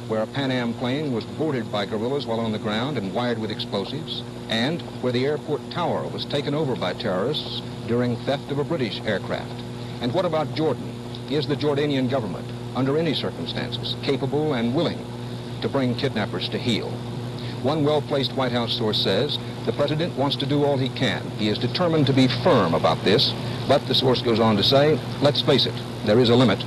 where a Pan Am plane was boarded by guerrillas while on the ground and wired with explosives, and where the airport tower was taken over by terrorists during theft of a British aircraft? And what about Jordan? Is the Jordanian government, under any circumstances, capable and willing to bring kidnappers to heel? One well-placed White House source says the president wants to do all he can. He is determined to be firm about this, but the source goes on to say, let's face it, there is a limit.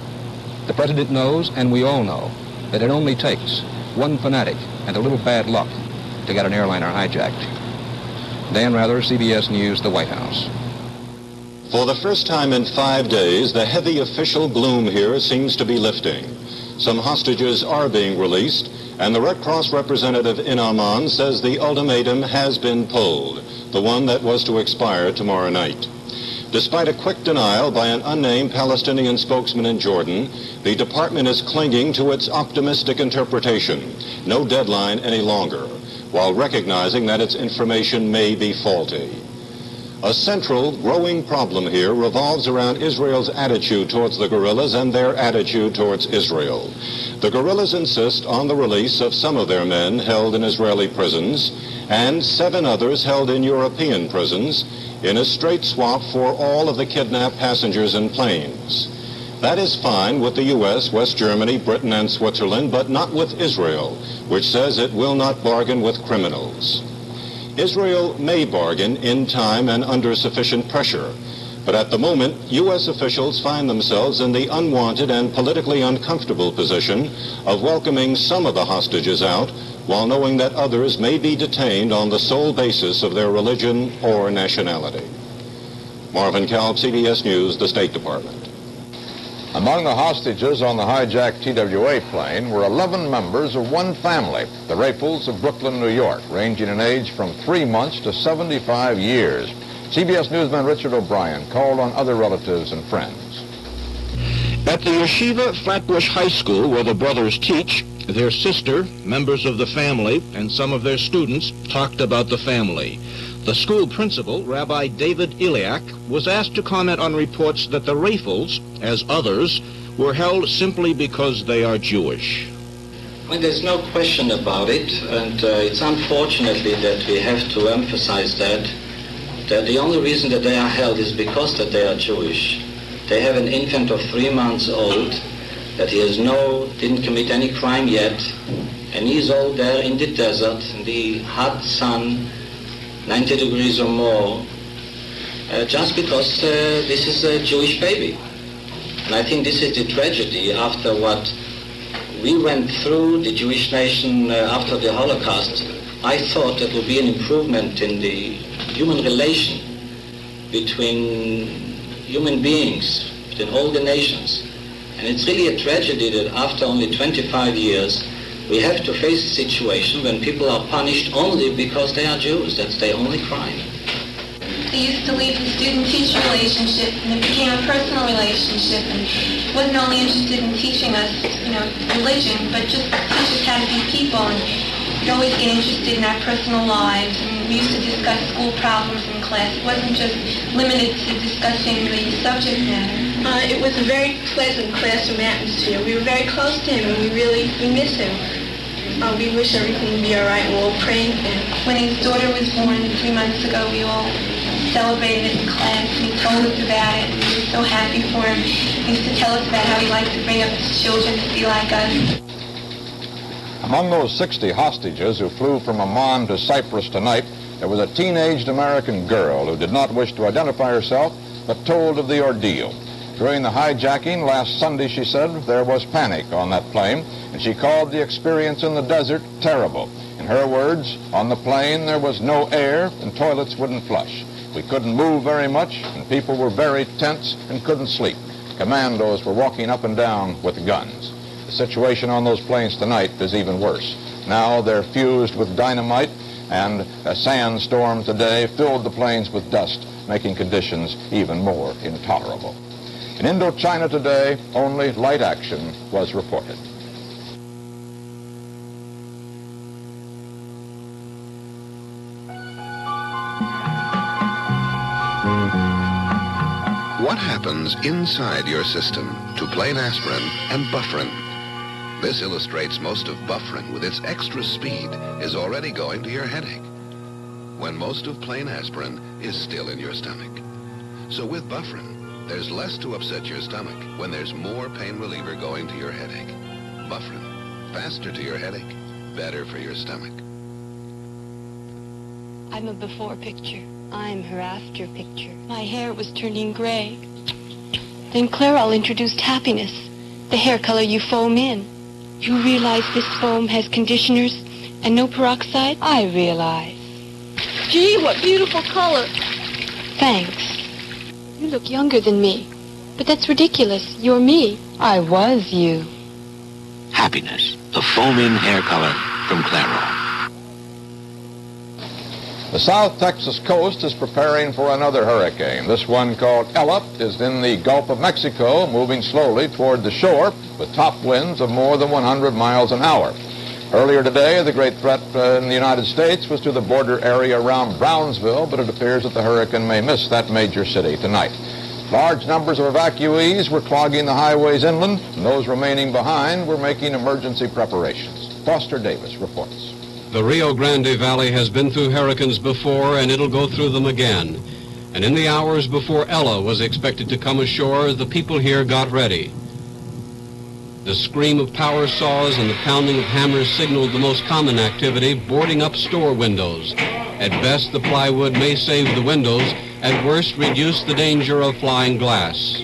The president knows, and we all know, that it only takes one fanatic and a little bad luck to get an airliner hijacked. Dan Rather, CBS News, the White House. For the first time in 5 days, the heavy official gloom here seems to be lifting. Some hostages are being released, and the Red Cross representative in Amman says the ultimatum has been pulled, the one that was to expire tomorrow night. Despite a quick denial by an unnamed Palestinian spokesman in Jordan, the department is clinging to its optimistic interpretation, no deadline any longer, while recognizing that its information may be faulty. A central, growing problem here revolves around Israel's attitude towards the guerrillas and their attitude towards Israel. The guerrillas insist on the release of some of their men held in Israeli prisons and 7 others held in European prisons in a straight swap for all of the kidnapped passengers and planes. That is fine with the U.S., West Germany, Britain, and Switzerland, but not with Israel, which says it will not bargain with criminals. Israel may bargain in time and under sufficient pressure, but at the moment, U.S. officials find themselves in the unwanted and politically uncomfortable position of welcoming some of the hostages out while knowing that others may be detained on the sole basis of their religion or nationality. Marvin Kalb, CBS News, the State Department. Among the hostages on the hijacked TWA plane were 11 members of one family, the Raples of Brooklyn, New York, ranging in age from 3 months to 75 years. CBS Newsman Richard O'Brien called on other relatives and friends. At the Yeshiva Flatbush High School, where the brothers teach, their sister, members of the family, and some of their students talked about the family. The school principal, Rabbi David Iliak, was asked to comment on reports that the Raples, as others, were held simply because they are Jewish. Well, there's no question about it, and it's unfortunately that we have to emphasize that the only reason that they are held is because that they are Jewish. They have an infant of 3 months old, that he didn't commit any crime yet, and he's all there in the desert, in the hot sun, 90 degrees or more, just because this is a Jewish baby. And I think this is the tragedy after what we went through, the Jewish nation, after the Holocaust. I thought there would be an improvement in the human relation between human beings, between all the nations. And it's really a tragedy that after only 25 years, we have to face a situation when people are punished only because they are Jews. That's their only crime. They used to leave the student-teacher relationship, and it became a personal relationship, and wasn't only interested in teaching us, religion, but just teach us how to be people, and we'd always get interested in our personal lives, and we used to discuss school problems in class. It wasn't just limited to discussing the subject matter. It was a very pleasant classroom atmosphere. We were very close to him, and we miss him. We wish everything would be all right. We're all praying for him. When his daughter was born 3 months ago, we all celebrated it in class, and he told us about it, and we were so happy for him. He used to tell us about how he liked to bring up his children to be like us. Among those 60 hostages who flew from Amman to Cyprus tonight, there was a teenaged American girl who did not wish to identify herself, but told of the ordeal. During the hijacking last Sunday, she said, there was panic on that plane, and she called the experience in the desert terrible. In her words, on the plane there was no air and toilets wouldn't flush. We couldn't move very much and people were very tense and couldn't sleep. Commandos were walking up and down with guns. The situation on those planes tonight is even worse. Now they're fused with dynamite, and a sandstorm today filled the planes with dust, making conditions even more intolerable. In Indochina today, only light action was reported. What happens inside your system to plain aspirin and bufferin? This illustrates most of bufferin with its extra speed is already going to your headache, when most of plain aspirin is still in your stomach. So with bufferin, there's less to upset your stomach when there's more pain reliever going to your headache. Bufferin, faster to your headache, better for your stomach. I'm a before picture. I'm her after picture. My hair was turning gray. Then Clairol introduced happiness, the hair color you foam in. You realize this foam has conditioners and no peroxide? I realize. Gee, what beautiful color. Thanks. You look younger than me. But that's ridiculous. You're me. I was you. Happiness, the foam-in hair color from Clairol. The South Texas coast is preparing for another hurricane. This one, called Ella, is in the Gulf of Mexico, moving slowly toward the shore with top winds of more than 100 miles an hour. Earlier today, the great threat in the United States was to the border area around Brownsville, but it appears that the hurricane may miss that major city tonight. Large numbers of evacuees were clogging the highways inland, and those remaining behind were making emergency preparations. Foster Davis reports. The Rio Grande Valley has been through hurricanes before, and it'll go through them again. And in the hours before Ella was expected to come ashore, the people here got ready. The scream of power saws and the pounding of hammers signaled the most common activity, boarding up store windows. At best, the plywood may save the windows. At worst, reduce the danger of flying glass.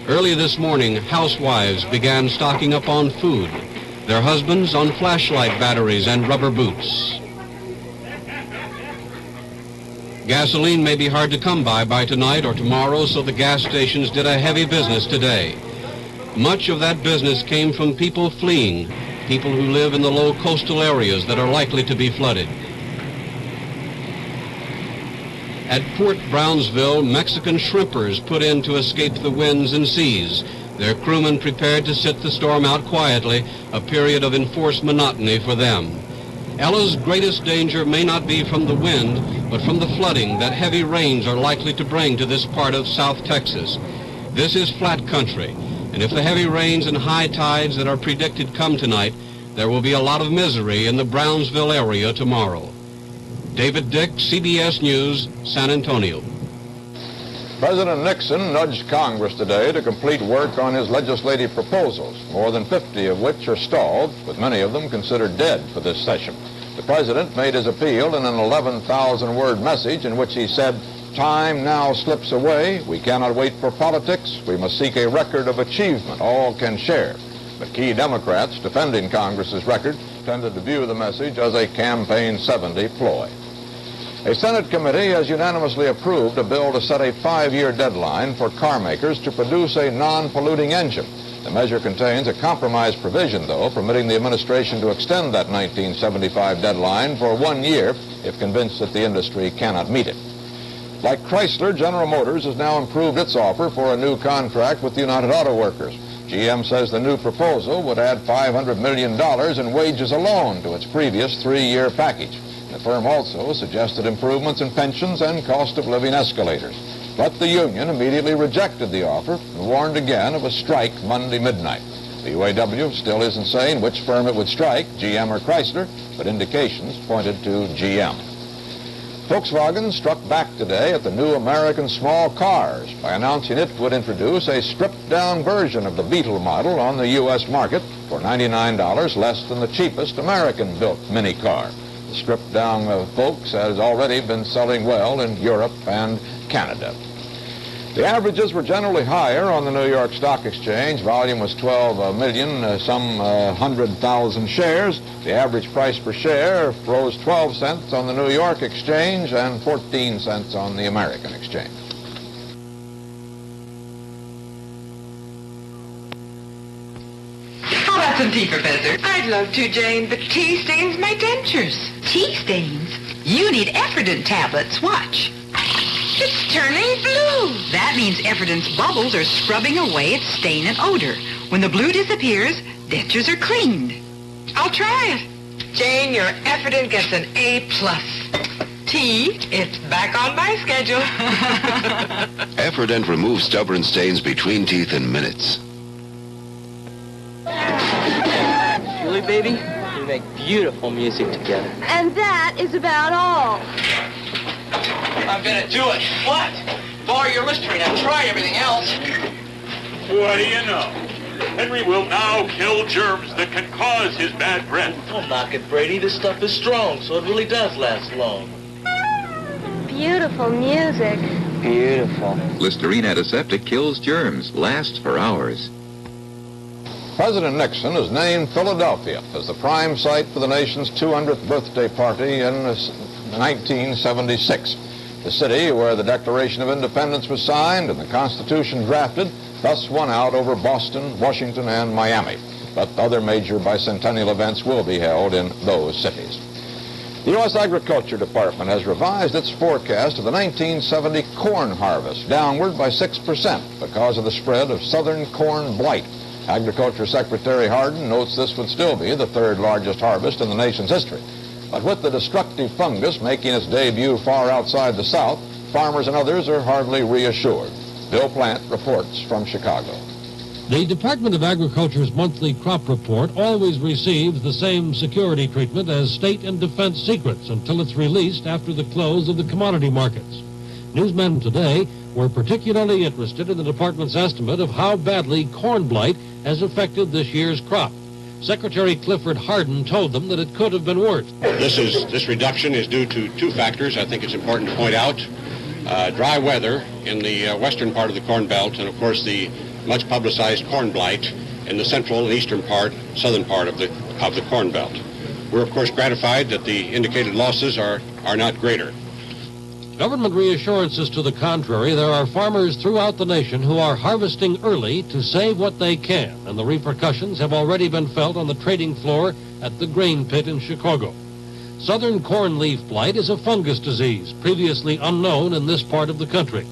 Early this morning, housewives began stocking up on food, their husbands on flashlight batteries and rubber boots. Gasoline may be hard to come by tonight or tomorrow, so the gas stations did a heavy business today. Much of that business came from people fleeing, people who live in the low coastal areas that are likely to be flooded. At Port Brownsville, Mexican shrimpers put in to escape the winds and seas. Their crewmen prepared to sit the storm out quietly, a period of enforced monotony for them. Ella's greatest danger may not be from the wind, but from the flooding that heavy rains are likely to bring to this part of South Texas. This is flat country, and if the heavy rains and high tides that are predicted come tonight, there will be a lot of misery in the Brownsville area tomorrow. David Dick, CBS News, San Antonio. President Nixon nudged Congress today to complete work on his legislative proposals, more than 50 of which are stalled, with many of them considered dead for this session. The president made his appeal in an 11,000-word message in which he said, "Time now slips away. We cannot wait for politics. We must seek a record of achievement all can share." But key Democrats defending Congress's record tended to view the message as a Campaign 70 ploy. A Senate committee has unanimously approved a bill to set a 5-year deadline for car makers to produce a non-polluting engine. The measure contains a compromise provision, though, permitting the administration to extend that 1975 deadline for 1 year if convinced that the industry cannot meet it. Like Chrysler, General Motors has now improved its offer for a new contract with the United Auto Workers. GM says the new proposal would add $500 million in wages alone to its previous 3-year package. The firm also suggested improvements in pensions and cost of living escalators. But the union immediately rejected the offer and warned again of a strike Monday midnight. The UAW still isn't saying which firm it would strike, GM or Chrysler, but indications pointed to GM. Volkswagen struck back today at the new American small cars by announcing it would introduce a stripped-down version of the Beetle model on the U.S. market for $99 less than the cheapest American-built mini car. The stripped-down Volks has already been selling well in Europe and Canada. The averages were generally higher on the New York Stock Exchange. Volume was 12 million, some 100,000 shares. The average price per share rose 12 cents on the New York Exchange and 14 cents on the American Exchange. How about some tea, Professor? I'd love to, Jane, but tea stains my dentures. Tea stains? You need Effrident tablets. Watch. It's turning blue. That means Effrident's bubbles are scrubbing away its stain and odor. When the blue disappears, dentures are cleaned. I'll try it. Jane, your Effrident gets an A+. Tea, it's back on my schedule. Effrident removes stubborn stains between teeth in minutes. Really, baby? We make beautiful music together. And that is about all. I'm gonna do it. What? Bar your listerine. I've tried everything else. What do you know? Henry will now kill germs that can cause his bad breath. Don't knock it, Brady. This stuff is strong, so it really does last long. Beautiful music. Beautiful. Listerine antiseptic kills germs, lasts for hours. President Nixon has named Philadelphia as the prime site for the nation's 200th birthday party in 1976. The city where the Declaration of Independence was signed and the Constitution drafted thus won out over Boston, Washington, and Miami. But other major bicentennial events will be held in those cities. The U.S. Agriculture Department has revised its forecast of the 1970 corn harvest downward by 6% because of the spread of southern corn blight. Agriculture Secretary Hardin notes this would still be the third largest harvest in the nation's history. But with the destructive fungus making its debut far outside the South, farmers and others are hardly reassured. Bill Plant reports from Chicago. The Department of Agriculture's monthly crop report always receives the same security treatment as state and defense secrets until it's released after the close of the commodity markets. Newsmen today were particularly interested in the department's estimate of how badly corn blight has affected this year's crop. Secretary Clifford Hardin told them that it could have been worse. This reduction is due to two factors I think it's important to point out. Dry weather in the western part of the Corn Belt, and of course the much publicized corn blight in the central and eastern part, southern part of the Corn Belt. We're of course gratified that the indicated losses are not greater. Government reassurances to the contrary. There are farmers throughout the nation who are harvesting early to save what they can, and the repercussions have already been felt on the trading floor at the grain pit in Chicago. Southern corn leaf blight is a fungus disease previously unknown in this part of the country.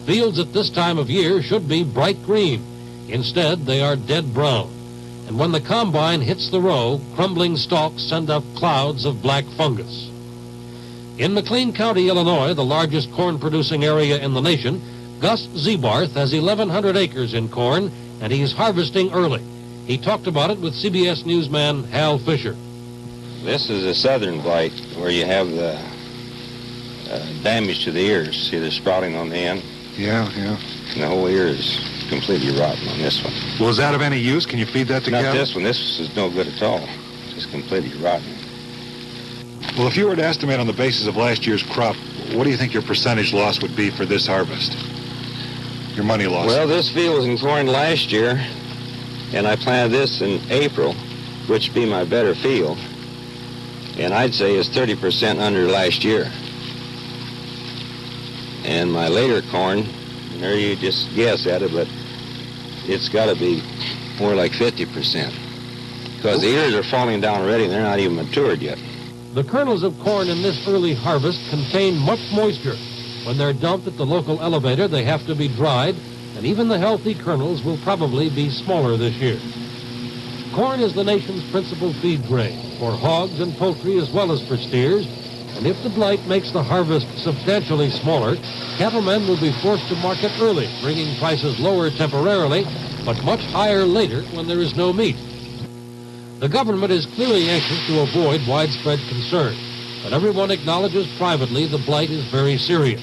Fields at this time of year should be bright green. Instead, they are dead brown. And when the combine hits the row, crumbling stalks send up clouds of black fungus. In McLean County, Illinois, the largest corn-producing area in the nation, Gus Zebarth has 1,100 acres in corn, and he's harvesting early. He talked about it with CBS newsman Hal Fisher. This is a southern blight where you have the damage to the ears. See the sprouting on the end? Yeah. And the whole ear is completely rotten on this one. Well, is that of any use? Can you feed that to Not cattle? this one. This is no good at all. It's completely rotten. Well, if you were to estimate on the basis of last year's crop, what do you think your percentage loss would be for this harvest? Your money loss? Well, this field was in corn last year, and I planted this in April, which would be my better field. And I'd say it's 30% under last year. And my later corn, there you just guess at it, but it's got to be more like 50%. Because the ears are falling down already, and they're not even matured yet. The kernels of corn in this early harvest contain much moisture. When they're dumped at the local elevator, they have to be dried, and even the healthy kernels will probably be smaller this year. Corn is the nation's principal feed grain for hogs and poultry as well as for steers, and if the blight makes the harvest substantially smaller, cattlemen will be forced to market early, bringing prices lower temporarily, but much higher later when there is no meat. The government is clearly anxious to avoid widespread concern, but everyone acknowledges privately the blight is very serious.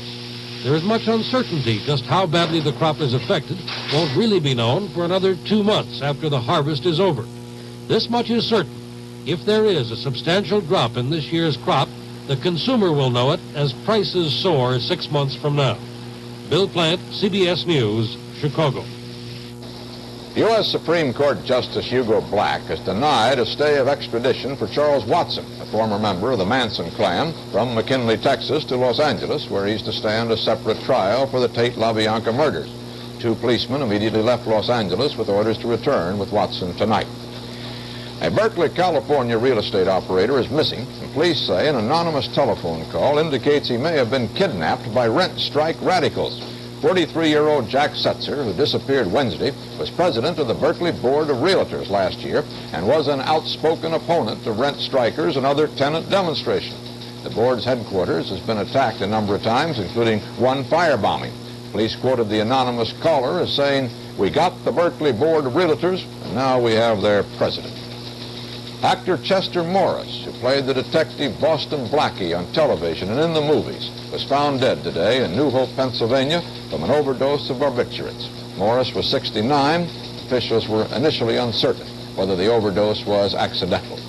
There is much uncertainty. Just how badly the crop is affected won't really be known for another 2 months after the harvest is over. This much is certain. If there is a substantial drop in this year's crop, the consumer will know it as prices soar 6 months from now. Bill Plant, CBS News, Chicago. U.S. Supreme Court Justice Hugo Black has denied a stay of extradition for Charles Watson, a former member of the Manson clan, from McKinley, Texas to Los Angeles, where he's to stand a separate trial for the Tate LaBianca murders. 2 policemen immediately left Los Angeles with orders to return with Watson tonight. A Berkeley, California real estate operator is missing, and police say an anonymous telephone call indicates he may have been kidnapped by rent strike radicals. 43-year-old Jack Setzer, who disappeared Wednesday, was president of the Berkeley Board of Realtors last year and was an outspoken opponent of rent strikers and other tenant demonstrations. The board's headquarters has been attacked a number of times, including one firebombing. Police quoted the anonymous caller as saying, "We got the Berkeley Board of Realtors, and now we have their president." Actor Chester Morris, who played the detective Boston Blackie on television and in the movies, was found dead today in New Hope, Pennsylvania, from an overdose of barbiturates. Morris was 69. Officials were initially uncertain whether the overdose was accidental.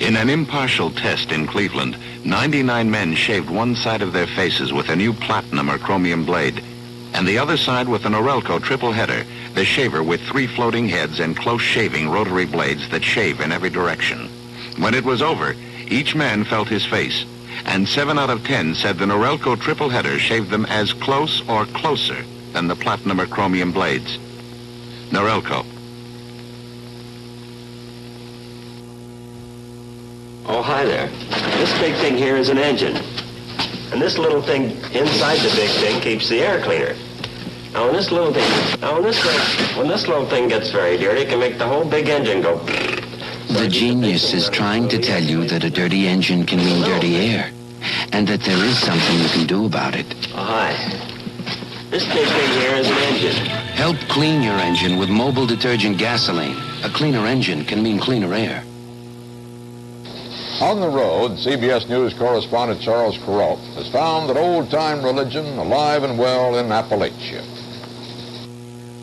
In an impartial test in Cleveland, 99 men shaved one side of their faces with a new platinum or chromium blade, and the other side with an Orelco triple header, the shaver with 3 floating heads and close-shaving rotary blades that shave in every direction. When it was over, each man felt his face, and 7 out of 10 said the Orelco triple header shaved them as close or closer than the platinum or chromium blades. Norelco. Oh, hi there. This big thing here is an engine. And this little thing inside the big thing keeps the air cleaner. Now when this little thing gets very dirty, it can make the whole big engine go. The genius is trying to tell you that a dirty engine can mean dirty air, and that there is something you can do about it. Oh, hi. This big thing here is an engine. Help clean your engine with mobile detergent gasoline. A cleaner engine can mean cleaner air. On the road, CBS News correspondent Charles Kuralt has found that old-time religion alive and well in Appalachia.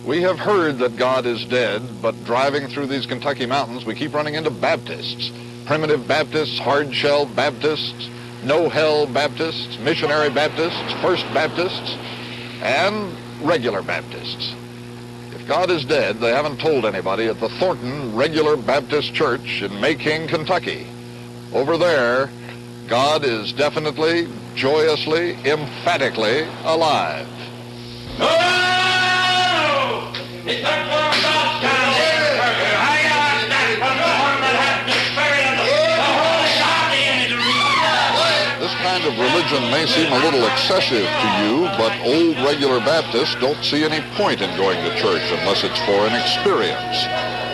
We have heard that God is dead, but driving through these Kentucky mountains, we keep running into Baptists. Primitive Baptists, hard-shell Baptists, no-hell Baptists, missionary Baptists, First Baptists, and regular Baptists. If God is dead, they haven't told anybody at the Thornton Regular Baptist Church in Mayking, Kentucky. Over there, God is definitely, joyously, emphatically alive. This kind of religion may seem a little excessive to you, but old regular Baptists don't see any point in going to church unless it's for an experience,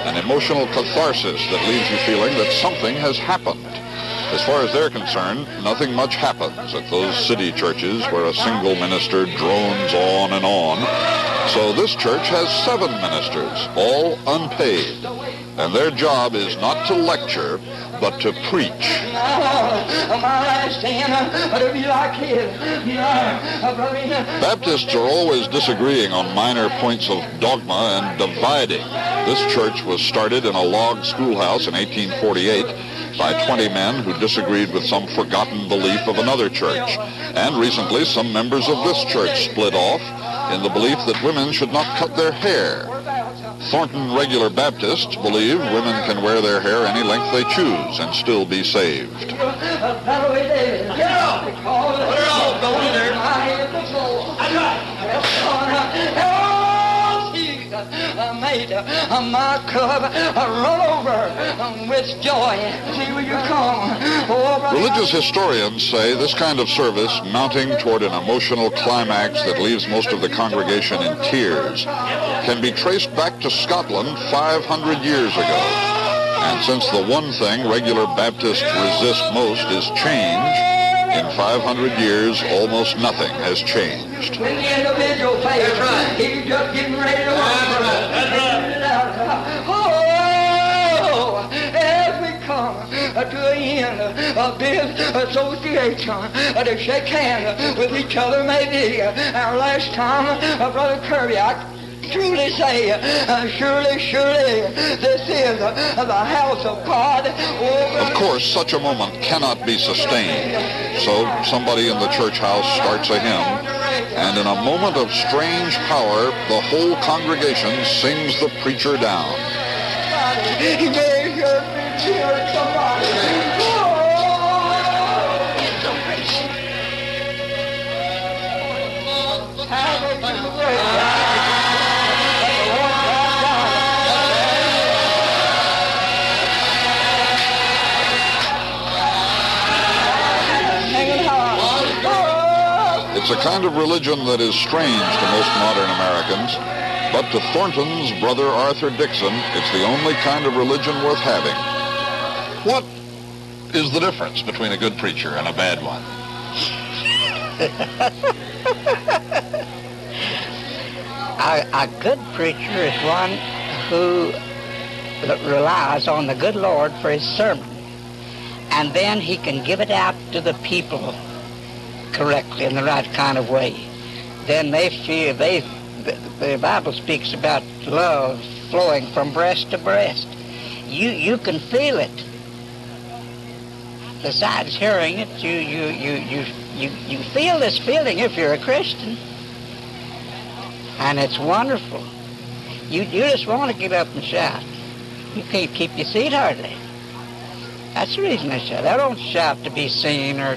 an emotional catharsis that leaves you feeling that something has happened. As far as they're concerned, nothing much happens at those city churches where a single minister drones on and on. So this church has 7 ministers, all unpaid. And their job is not to lecture, but to preach. Baptists are always disagreeing on minor points of dogma and dividing. This church was started in a log schoolhouse in 1848 by 20 men who disagreed with some forgotten belief of another church. And recently, some members of this church split off in the belief that women should not cut their hair. Thornton Regular Baptists believe women can wear their hair any length they choose and still be saved. My cup run over with joy. See will you come. Religious historians say this kind of service, mounting toward an emotional climax that leaves most of the congregation in tears, can be traced back to Scotland 500 years ago. And since the one thing regular Baptists resist most is change, in 500 years, almost nothing has changed. When the individual plays, he's just getting ready to Oh, as we come to the end of this association, to shake hands with each other maybe our last time, Brother Kirby, truly say, surely, surely, this is the house of God. Of course, such a moment cannot be sustained. So somebody in the church house starts a hymn, and in a moment of strange power, the whole congregation sings the preacher down. He may have been here, somebody. It's a kind of religion that is strange to most modern Americans, but to Thornton's brother Arthur Dixon, it's the only kind of religion worth having. What is the difference between a good preacher and a bad one? A good preacher is one who relies on the good Lord for his sermon, and then he can give it out to the people correctly in the right kind of way. Then they feel the Bible speaks about love flowing from breast to breast. You can feel it. Besides hearing it, you feel this feeling if you're a Christian. And it's wonderful. You just want to get up and shout. You can't keep your seat hardly. That's the reason they shout. They don't shout to be seen or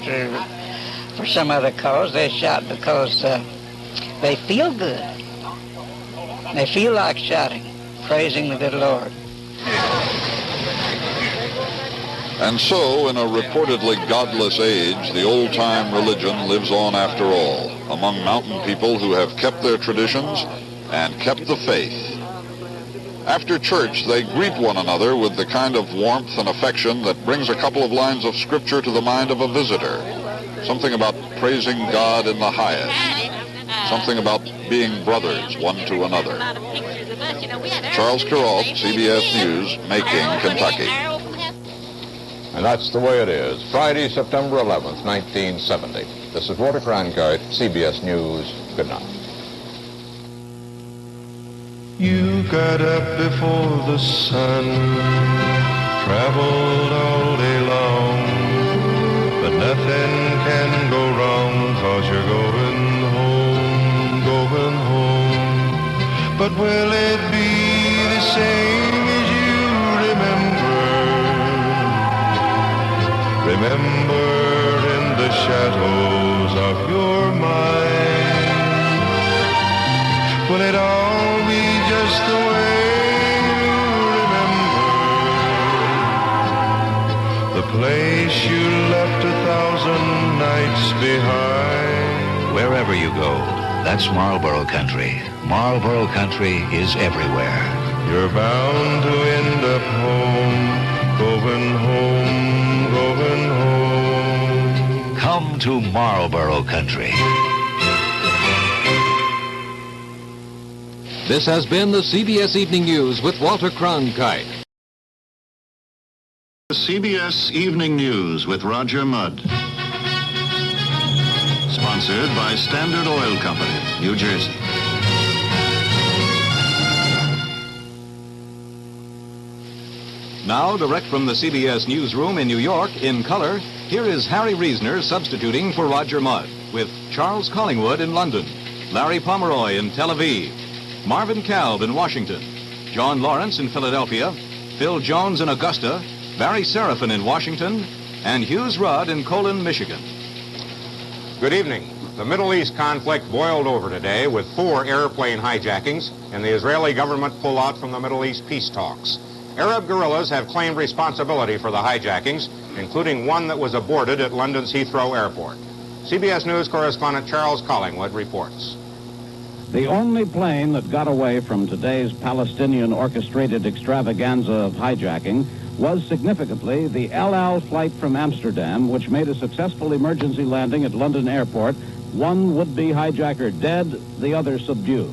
for some other cause. They shout because they feel good. They feel like shouting, praising the good Lord. And so, in a reportedly godless age, the old-time religion lives on after all, among mountain people who have kept their traditions and kept the faith. After church, they greet one another with the kind of warmth and affection that brings a couple of lines of scripture to the mind of a visitor. Something about praising God in the highest. Something about being brothers one to another. Charles Kuralt, CBS News, Macon, Kentucky. And that's the way it is. Friday, September 11th, 1970. This is Walter Cronkite, CBS News. Good night. You got up before the sun, traveled all day long, but nothing can go wrong, 'cause you're going home, going home. But will it be the same as you remember? Remember in the shadows of your mind. Will it all be just the way you remember? The place you left 1,000 nights behind. Wherever you go, that's Marlboro Country. Marlboro Country is everywhere. You're bound to end up home, going home, going home. Come to Marlboro Country. This has been the CBS Evening News with Walter Cronkite. CBS Evening News with Roger Mudd. Sponsored by Standard Oil Company, New Jersey. Now, direct from the CBS newsroom in New York, in color, here is Harry Reasoner substituting for Roger Mudd, with Charles Collingwood in London, Larry Pomeroy in Tel Aviv, Marvin Kalb in Washington, John Lawrence in Philadelphia, Phil Jones in Augusta, Barry Seraphin in Washington, and Hughes Rudd in Colon, Michigan. Good evening. The Middle East conflict boiled over today with 4 airplane hijackings and the Israeli government pullout from the Middle East peace talks. Arab guerrillas have claimed responsibility for the hijackings, including one that was aborted at London's Heathrow Airport. CBS News correspondent Charles Collingwood reports. The only plane that got away from today's Palestinian orchestrated extravaganza of hijacking was significantly the El Al flight from Amsterdam, which made a successful emergency landing at London Airport. One would-be hijacker dead, the other subdued.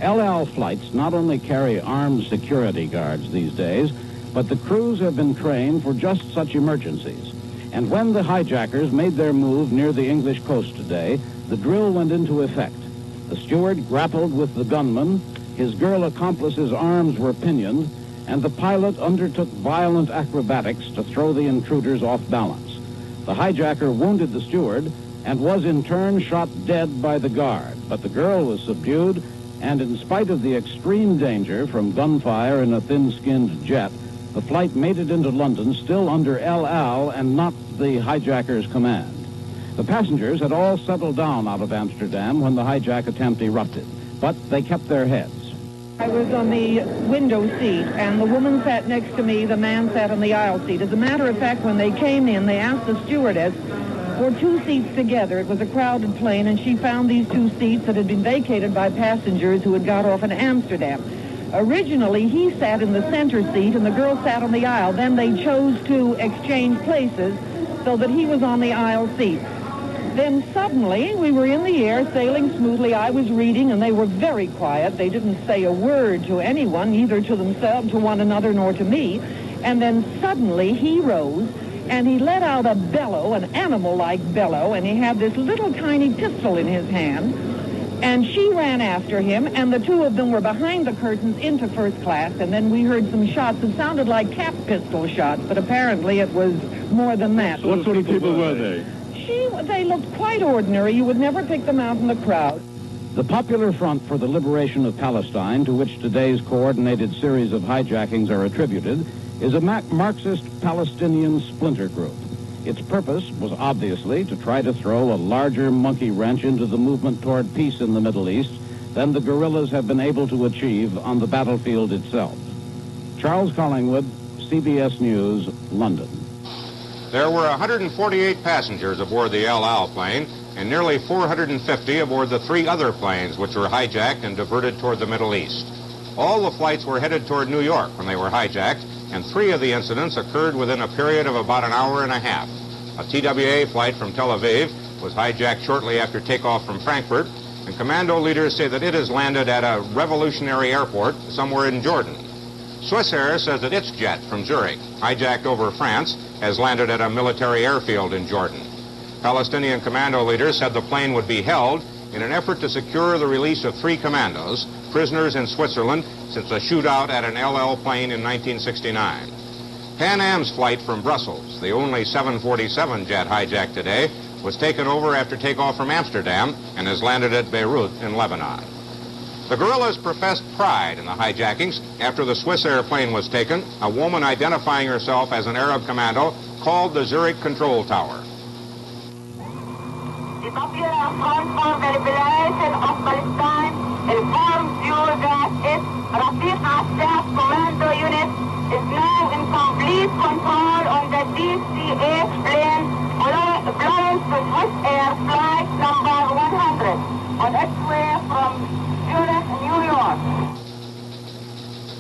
El Al flights not only carry armed security guards these days, but the crews have been trained for just such emergencies. And when the hijackers made their move near the English coast today, the drill went into effect. The steward grappled with the gunman. His girl accomplice's arms were pinioned, and the pilot undertook violent acrobatics to throw the intruders off balance. The hijacker wounded the steward and was in turn shot dead by the guard, but the girl was subdued, and in spite of the extreme danger from gunfire in a thin-skinned jet, the flight made it into London still under El Al and not the hijacker's command. The passengers had all settled down out of Amsterdam when the hijack attempt erupted, but they kept their heads. I was on the window seat, and the woman sat next to me, the man sat on the aisle seat. As a matter of fact, when they came in, they asked the stewardess for 2 seats together. It was a crowded plane, and she found these 2 seats that had been vacated by passengers who had got off in Amsterdam. Originally, he sat in the center seat, and the girl sat on the aisle. Then they chose to exchange places so that he was on the aisle seat. Then suddenly, we were in the air, sailing smoothly. I was reading, and they were very quiet. They didn't say a word to anyone, neither to themselves, to one another, nor to me. And then suddenly, he rose, and he let out a bellow, an animal-like bellow, and he had this little tiny pistol in his hand. And she ran after him, and the 2 of them were behind the curtains into first class, and then we heard some shots. It sounded like cap pistol shots, but apparently it was more than that. What sort of people were they? They looked quite ordinary. You would never pick them out in the crowd. The Popular Front for the Liberation of Palestine, to which today's coordinated series of hijackings are attributed, is a Marxist Palestinian splinter group. Its purpose was obviously to try to throw a larger monkey wrench into the movement toward peace in the Middle East than the guerrillas have been able to achieve on the battlefield itself. Charles Collingwood, CBS News, London. There were 148 passengers aboard the El Al plane and nearly 450 aboard the 3 other planes which were hijacked and diverted toward the Middle East. All the flights were headed toward New York when they were hijacked, and 3 of the incidents occurred within a period of about an hour and a half. A TWA flight from Tel Aviv was hijacked shortly after takeoff from Frankfurt, and commando leaders say that it has landed at a revolutionary airport somewhere in Jordan. Swissair says that its jet from Zurich, hijacked over France, has landed at a military airfield in Jordan. Palestinian commando leaders said the plane would be held in an effort to secure the release of 3 commandos, prisoners in Switzerland since a shootout at an El plane in 1969. Pan Am's flight from Brussels, the only 747 jet hijacked today, was taken over after takeoff from Amsterdam and has landed at Beirut in Lebanon. The guerrillas professed pride in the hijackings. After the Swissair plane was taken, a woman identifying herself as an Arab commando called the Zurich control tower. The Popular Front for the Liberation of Palestine informs you that its Rafiq Assad commando unit is now in complete control on the DC-8 plane belonging to Swissair flight number 100 on its way from New York.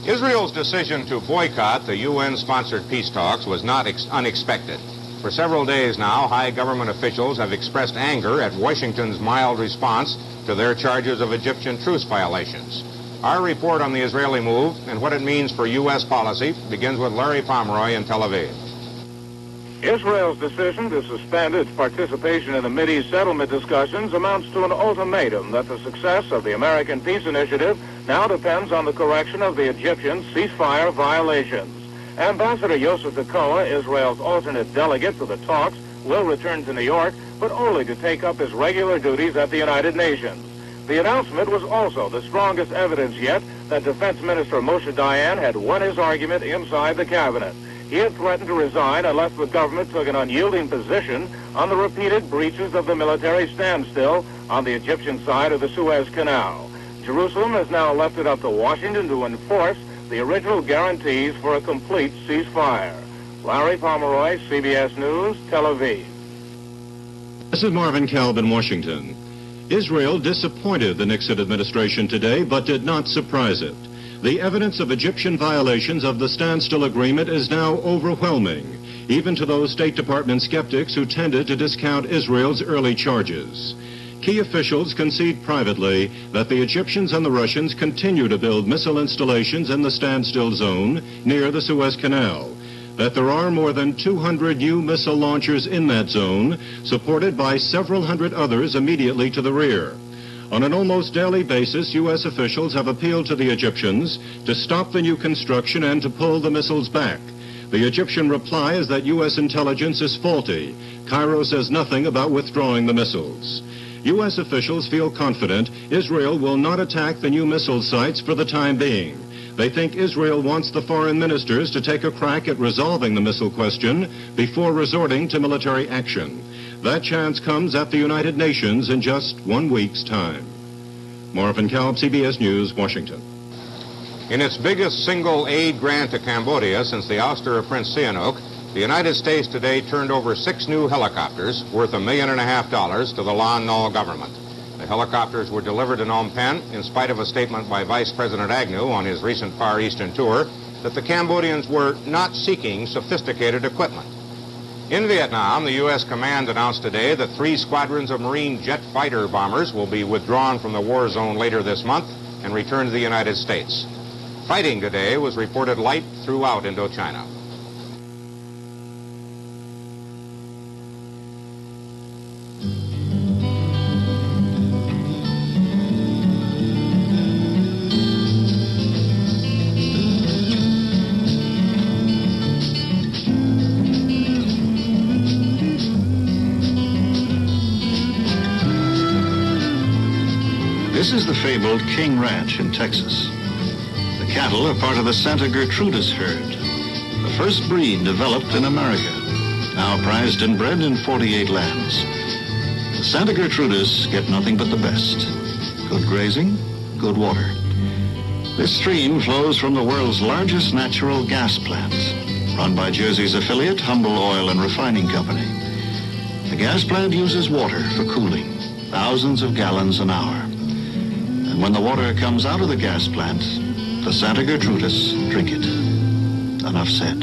Israel's decision to boycott the UN-sponsored peace talks was not unexpected. For several days now, high government officials have expressed anger at Washington's mild response to their charges of Egyptian truce violations. Our report on the Israeli move and what it means for U.S. policy begins with Larry Pomeroy in Tel Aviv. Israel's decision to suspend its participation in the Mideast settlement discussions amounts to an ultimatum that the success of the American peace initiative now depends on the correction of the Egyptian ceasefire violations. Ambassador Yosef Tekoa, Israel's alternate delegate to the talks, will return to New York, but only to take up his regular duties at the United Nations. The announcement was also the strongest evidence yet that Defense Minister Moshe Dayan had won his argument inside the cabinet. He had threatened to resign unless the government took an unyielding position on the repeated breaches of the military standstill on the Egyptian side of the Suez Canal. Jerusalem has now left it up to Washington to enforce the original guarantees for a complete ceasefire. Larry Pomeroy, CBS News, Tel Aviv. This is Marvin Kalb in Washington. Israel disappointed the Nixon administration today, but did not surprise it. The evidence of Egyptian violations of the standstill agreement is now overwhelming, even to those State Department skeptics who tended to discount Israel's early charges. Key officials concede privately that the Egyptians and the Russians continue to build missile installations in the standstill zone near the Suez Canal, that there are more than 200 new missile launchers in that zone, supported by several hundred others immediately to the rear. On an almost daily basis, U.S. officials have appealed to the Egyptians to stop the new construction and to pull the missiles back. The Egyptian reply is that U.S. intelligence is faulty. Cairo says nothing about withdrawing the missiles. U.S. officials feel confident Israel will not attack the new missile sites for the time being. They think Israel wants the foreign ministers to take a crack at resolving the missile question before resorting to military action. That chance comes at the United Nations in just 1 week's time. Marvin Kalb, CBS News, Washington. In its biggest single aid grant to Cambodia since the ouster of Prince Sihanouk, the United States today turned over 6 new helicopters worth $1.5 million to the Lon Nol government. The helicopters were delivered in Phnom Penh in spite of a statement by Vice President Agnew on his recent Far Eastern tour that the Cambodians were not seeking sophisticated equipment. In Vietnam, the U.S. command announced today that 3 squadrons of Marine jet fighter bombers will be withdrawn from the war zone later this month and returned to the United States. Fighting today was reported light throughout Indochina. This is the fabled King Ranch in Texas. The cattle are part of the Santa Gertrudis herd, the first breed developed in America, now prized and bred in 48 lands. The Santa Gertrudis get nothing but the best. Good grazing, good water. This stream flows from the world's largest natural gas plant, run by Jersey's affiliate, Humble Oil and Refining Company. The gas plant uses water for cooling, thousands of gallons an hour. And when the water comes out of the gas plant, the Santa Gertrudis drink it. Enough said.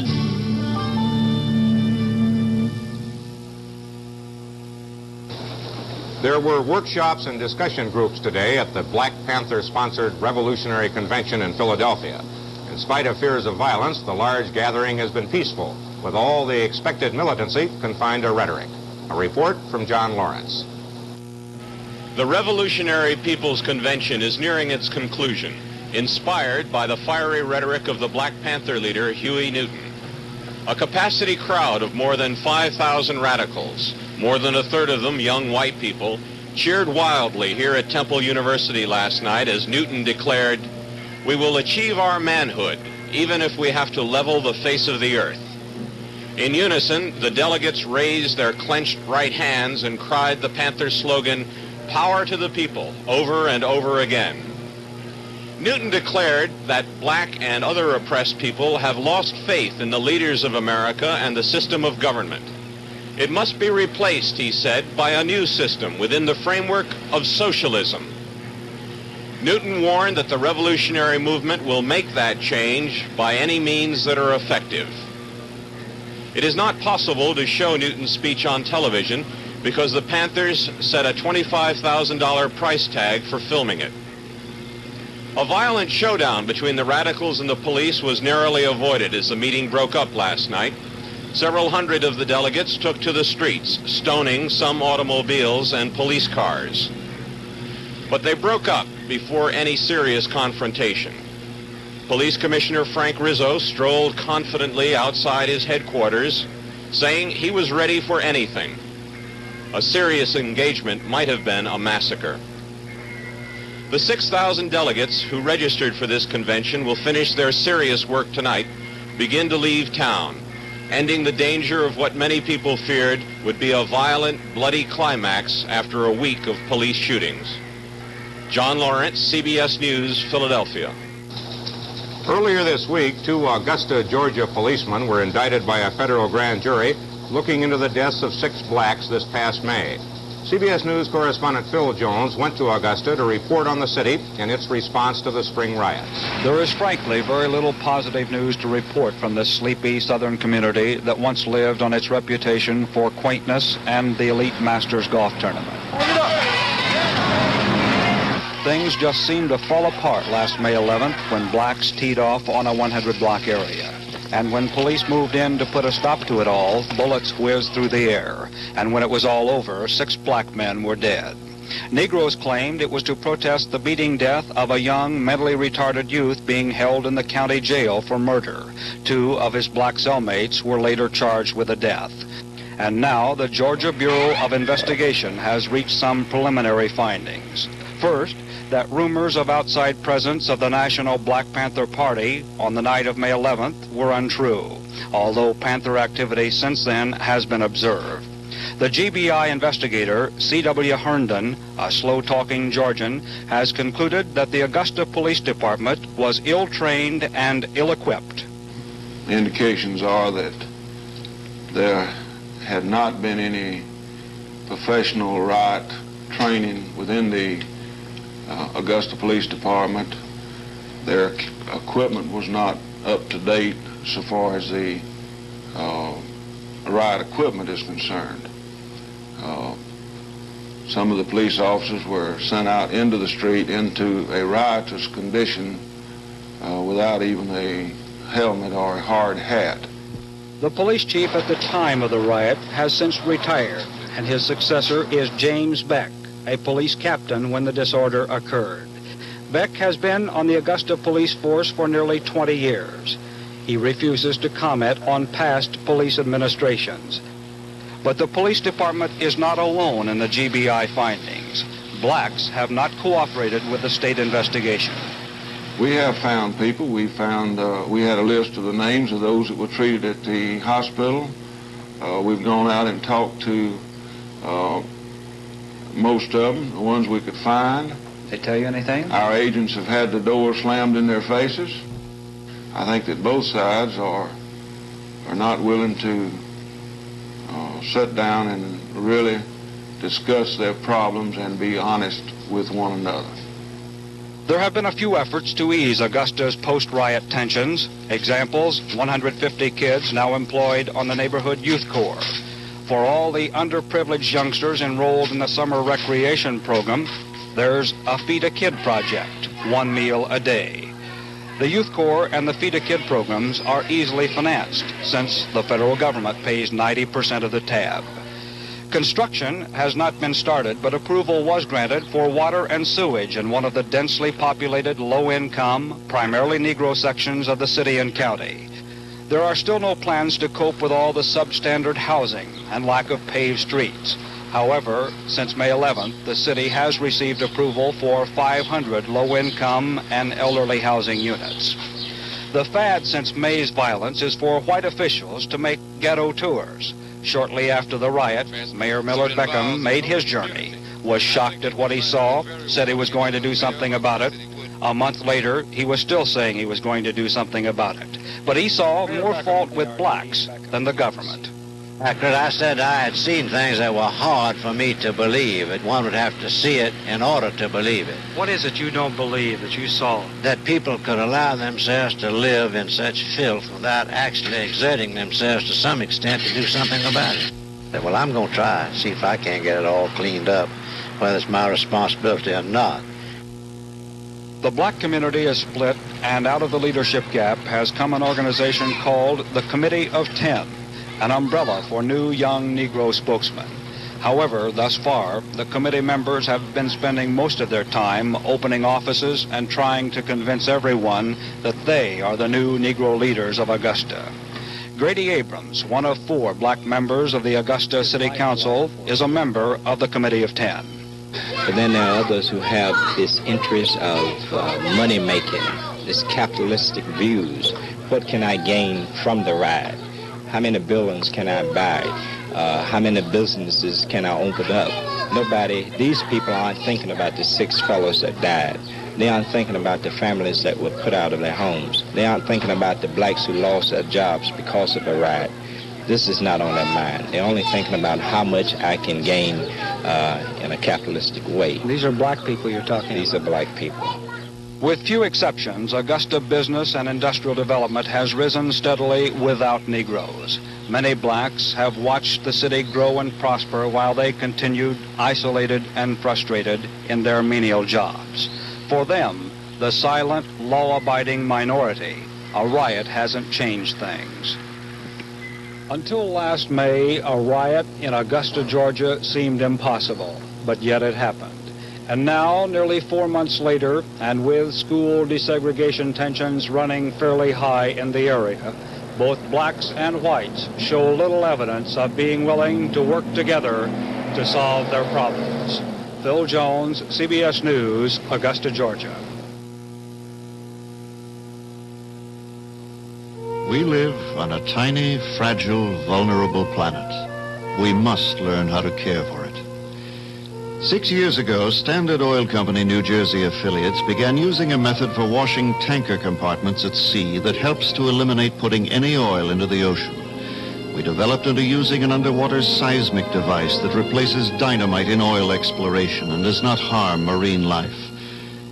There were workshops and discussion groups today at the Black Panther-sponsored Revolutionary Convention in Philadelphia. In spite of fears of violence, the large gathering has been peaceful, with all the expected militancy confined to rhetoric. A report from John Lawrence. The Revolutionary People's Convention is nearing its conclusion, inspired by the fiery rhetoric of the Black Panther leader, Huey Newton. A capacity crowd of more than 5,000 radicals, more than a third of them young white people, cheered wildly here at Temple University last night as Newton declared, "We will achieve our manhood, even if we have to level the face of the earth." In unison, the delegates raised their clenched right hands and cried the Panther slogan, "Power to the people," over and over again. Newton declared that black and other oppressed people have lost faith in the leaders of America and the system of government. It must be replaced, he said, by a new system within the framework of socialism. Newton warned that the revolutionary movement will make that change by any means that are effective. It is not possible to show Newton's speech on television because the Panthers set a $25,000 price tag for filming it. A violent showdown between the radicals and the police was narrowly avoided as the meeting broke up last night. Several hundred of the delegates took to the streets, stoning some automobiles and police cars. But they broke up before any serious confrontation. Police Commissioner Frank Rizzo strolled confidently outside his headquarters, saying he was ready for anything. A serious engagement might have been a massacre. The 6,000 delegates who registered for this convention will finish their serious work tonight, begin to leave town, ending the danger of what many people feared would be a violent, bloody climax after a week of police shootings. John Lawrence, CBS News, Philadelphia. Earlier this week, 2 Augusta, Georgia policemen were indicted by a federal grand jury looking into the deaths of 6 blacks this past May. CBS News correspondent Phil Jones went to Augusta to report on the city and its response to the spring riots. There is frankly very little positive news to report from this sleepy southern community that once lived on its reputation for quaintness and the elite Masters golf tournament. Things just seemed to fall apart last May 11th when blacks teed off on a 100-block area. And when police moved in to put a stop to it all, bullets whizzed through the air. And when it was all over, 6 black men were dead. Negroes claimed it was to protest the beating death of a young, mentally retarded youth being held in the county jail for murder. 2 of his black cellmates were later charged with a death. And now the Georgia Bureau of Investigation has reached some preliminary findings. First, that rumors of outside presence of the National Black Panther Party on the night of May 11th were untrue, although Panther activity since then has been observed. The GBI investigator, C.W. Herndon, a slow-talking Georgian, has concluded that the Augusta Police Department was ill-trained and ill-equipped. The indications are that there had not been any professional riot training within the Augusta Police Department. Their equipment was not up to date so far as the riot equipment is concerned. Some of the police officers were sent out into the street into a riotous condition without even a helmet or a hard hat. The police chief at the time of the riot has since retired, and his successor is James Beck, a police captain when the disorder occurred. Beck has been on the Augusta police force for nearly 20 years. He refuses to comment on past police administrations. But the police department is not alone in the GBI findings. Blacks have not cooperated with the state investigation. We have found people. We had a list of the names of those that were treated at the hospital. We've gone out and talked to most of them, the ones we could find. They tell you anything? Our agents have had the doors slammed in their faces. I think that both sides are not willing to sit down and really discuss their problems and be honest with one another. There have been a few efforts to ease Augusta's post-riot tensions. Examples, 150 kids now employed on the Neighborhood Youth Corps. For all the underprivileged youngsters enrolled in the summer recreation program, there's a Feed a Kid project, 1 meal a day. The Youth Corps and the Feed a Kid programs are easily financed since the federal government pays 90% of the tab. Construction has not been started, but approval was granted for water and sewage in one of the densely populated, low-income, primarily Negro sections of the city and county. There are still no plans to cope with all the substandard housing and lack of paved streets. However, since May 11th, the city has received approval for 500 low-income and elderly housing units. The fad since May's violence is for white officials to make ghetto tours. Shortly after the riot, Mayor Millard Beckham made his journey, was shocked at what he saw, said he was going to do something about it. A month later, he was still saying he was going to do something about it. But he saw more fault with blacks than the government. Because I said I had seen things that were hard for me to believe. One would have to see it in order to believe it. What is it you don't believe that you saw? That people could allow themselves to live in such filth without actually exerting themselves to some extent to do something about it. Said, well, I'm going to try, see if I can't get it all cleaned up, whether it's my responsibility or not. The black community is split, and out of the leadership gap has come an organization called the Committee of 10, an umbrella for new young Negro spokesmen. However, thus far, the committee members have been spending most of their time opening offices and trying to convince everyone that they are the new Negro leaders of Augusta. Grady Abrams, one of 4 black members of the Augusta City Council, is a member of the Committee of 10. But then there are others who have this interest of money-making, this capitalistic views. What can I gain from the ride? How many buildings can I buy? How many businesses can I open up? These people aren't thinking about the 6 fellows that died. They aren't thinking about the families that were put out of their homes. They aren't thinking about the blacks who lost their jobs because of the riot. This is not on their mind. They're only thinking about how much I can gain in a capitalistic way. These are black people you're talking about? These are black people. With few exceptions, Augusta business and industrial development has risen steadily without Negroes. Many blacks have watched the city grow and prosper while they continued isolated and frustrated in their menial jobs. For them, the silent, law-abiding minority, a riot hasn't changed things. Until last May, a riot in Augusta, Georgia seemed impossible. but yet it happened. And now, nearly 4 months later, and with school desegregation tensions running fairly high in the area, both blacks and whites show little evidence of being willing to work together to solve their problems. Phil Jones, CBS News, Augusta, Georgia. We live on a tiny, fragile, vulnerable planet. We must learn how to care for it. 6 years ago, Standard Oil Company New Jersey affiliates began using a method for washing tanker compartments at sea that helps to eliminate putting any oil into the ocean. We developed into using an underwater seismic device that replaces dynamite in oil exploration and does not harm marine life.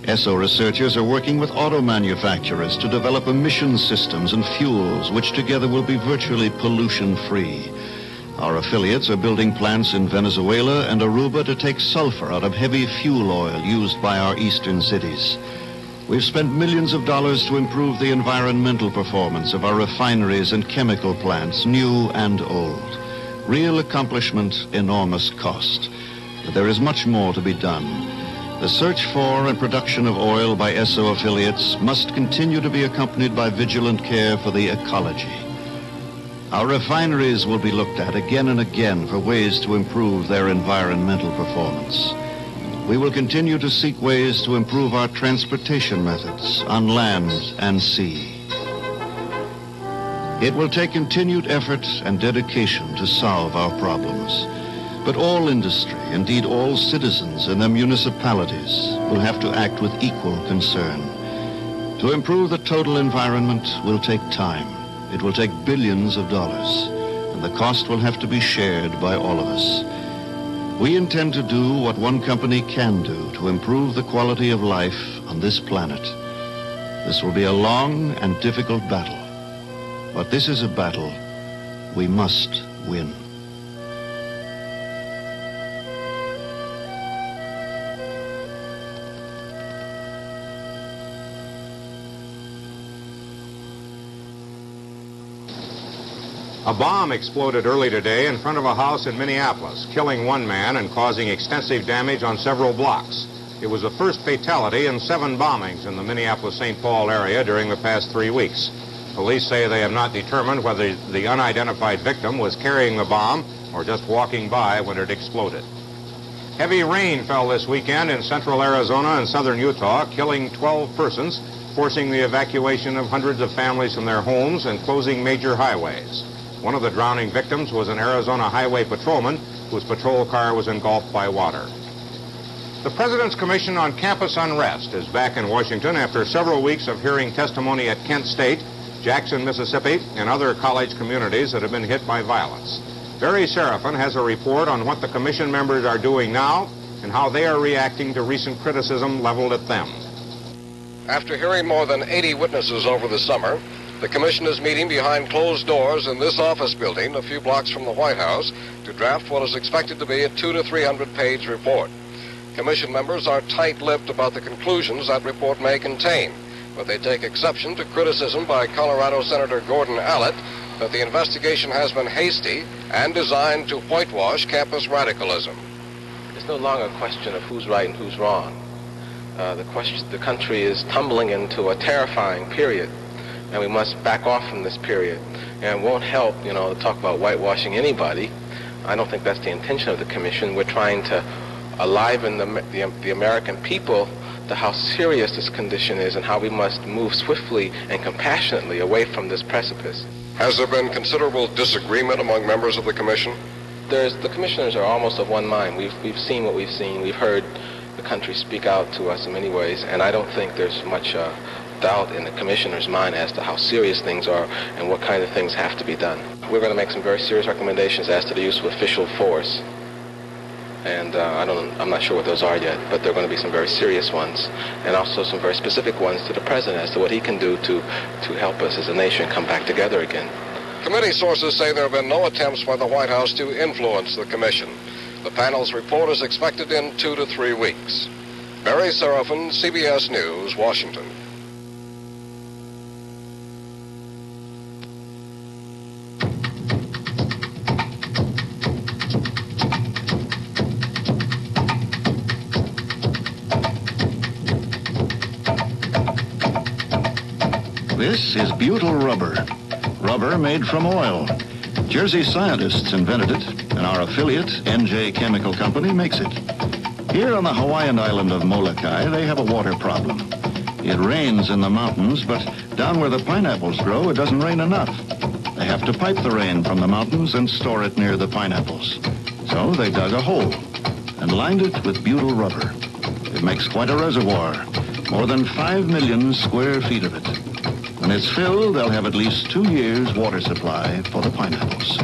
ESSO researchers are working with auto manufacturers to develop emission systems and fuels which together will be virtually pollution-free. Our affiliates are building plants in Venezuela and Aruba to take sulfur out of heavy fuel oil used by our eastern cities. We've spent millions of dollars to improve the environmental performance of our refineries and chemical plants, new and old. Real accomplishment, enormous cost. But there is much more to be done. The search for and production of oil by ESSO affiliates must continue to be accompanied by vigilant care for the ecology. Our refineries will be looked at again and again for ways to improve their environmental performance. We will continue to seek ways to improve our transportation methods on land and sea. It will take continued effort and dedication to solve our problems. But all industry, indeed all citizens in their municipalities, will have to act with equal concern. To improve the total environment will take time. It will take billions of dollars, and the cost will have to be shared by all of us. We intend to do what one company can do to improve the quality of life on this planet. This will be a long and difficult battle, but this is a battle we must win. A bomb exploded early today in front of a house in Minneapolis, killing one man and causing extensive damage on several blocks. It was the first fatality in 7 bombings in the Minneapolis-St. Paul area during the past 3 weeks. Police say they have not determined whether the unidentified victim was carrying the bomb or just walking by when it exploded. Heavy rain fell this weekend in central Arizona and southern Utah, killing 12 persons, forcing the evacuation of hundreds of families from their homes and closing major highways. One of the drowning victims was an Arizona highway patrolman whose patrol car was engulfed by water. The President's Commission on Campus Unrest is back in Washington after several weeks of hearing testimony at Kent State, Jackson, Mississippi, and other college communities that have been hit by violence. Barry Seraphin has a report on what the Commission members are doing now and how they are reacting to recent criticism leveled at them. After hearing more than 80 witnesses over the summer, the Commission is meeting behind closed doors in this office building a few blocks from the White House to draft what is expected to be a 200 to 300-page report. Commission members are tight-lipped about the conclusions that report may contain, but they take exception to criticism by Colorado Senator Gordon Allett that the investigation has been hasty and designed to whitewash campus radicalism. It's no longer a question of who's right and who's wrong. The country is tumbling into a terrifying period, and we must back off from this period. And it won't help, to talk about whitewashing anybody. I don't think that's the intention of the Commission. We're trying to enliven the American people to how serious this condition is and how we must move swiftly and compassionately away from this precipice. Has there been considerable disagreement among members of the Commission? The commissioners are almost of one mind. We've seen what we've seen. We've heard the country speak out to us in many ways, and I don't think there's much doubt in the commissioner's mind as to how serious things are and what kind of things have to be done. We're going to make some very serious recommendations as to the use of official force. And I'm not sure what those are yet, but there are going to be some very serious ones, and also some very specific ones to the President as to what he can do to help us as a nation come back together again. Committee sources say there have been no attempts by the White House to influence the Commission. The panel's report is expected in 2 to 3 weeks. Barry Seraphin, CBS News, Washington. This is butyl rubber. Rubber made from oil. Jersey scientists invented it, and our affiliate, NJ Chemical Company, makes it. Here on the Hawaiian island of Molokai, they have a water problem. It rains in the mountains, but down where the pineapples grow, it doesn't rain enough. They have to pipe the rain from the mountains and store it near the pineapples. So they dug a hole and lined it with butyl rubber. It makes quite a reservoir, more than 5 million square feet of it. When it's filled, they'll have at least 2 years' water supply for the pineapples.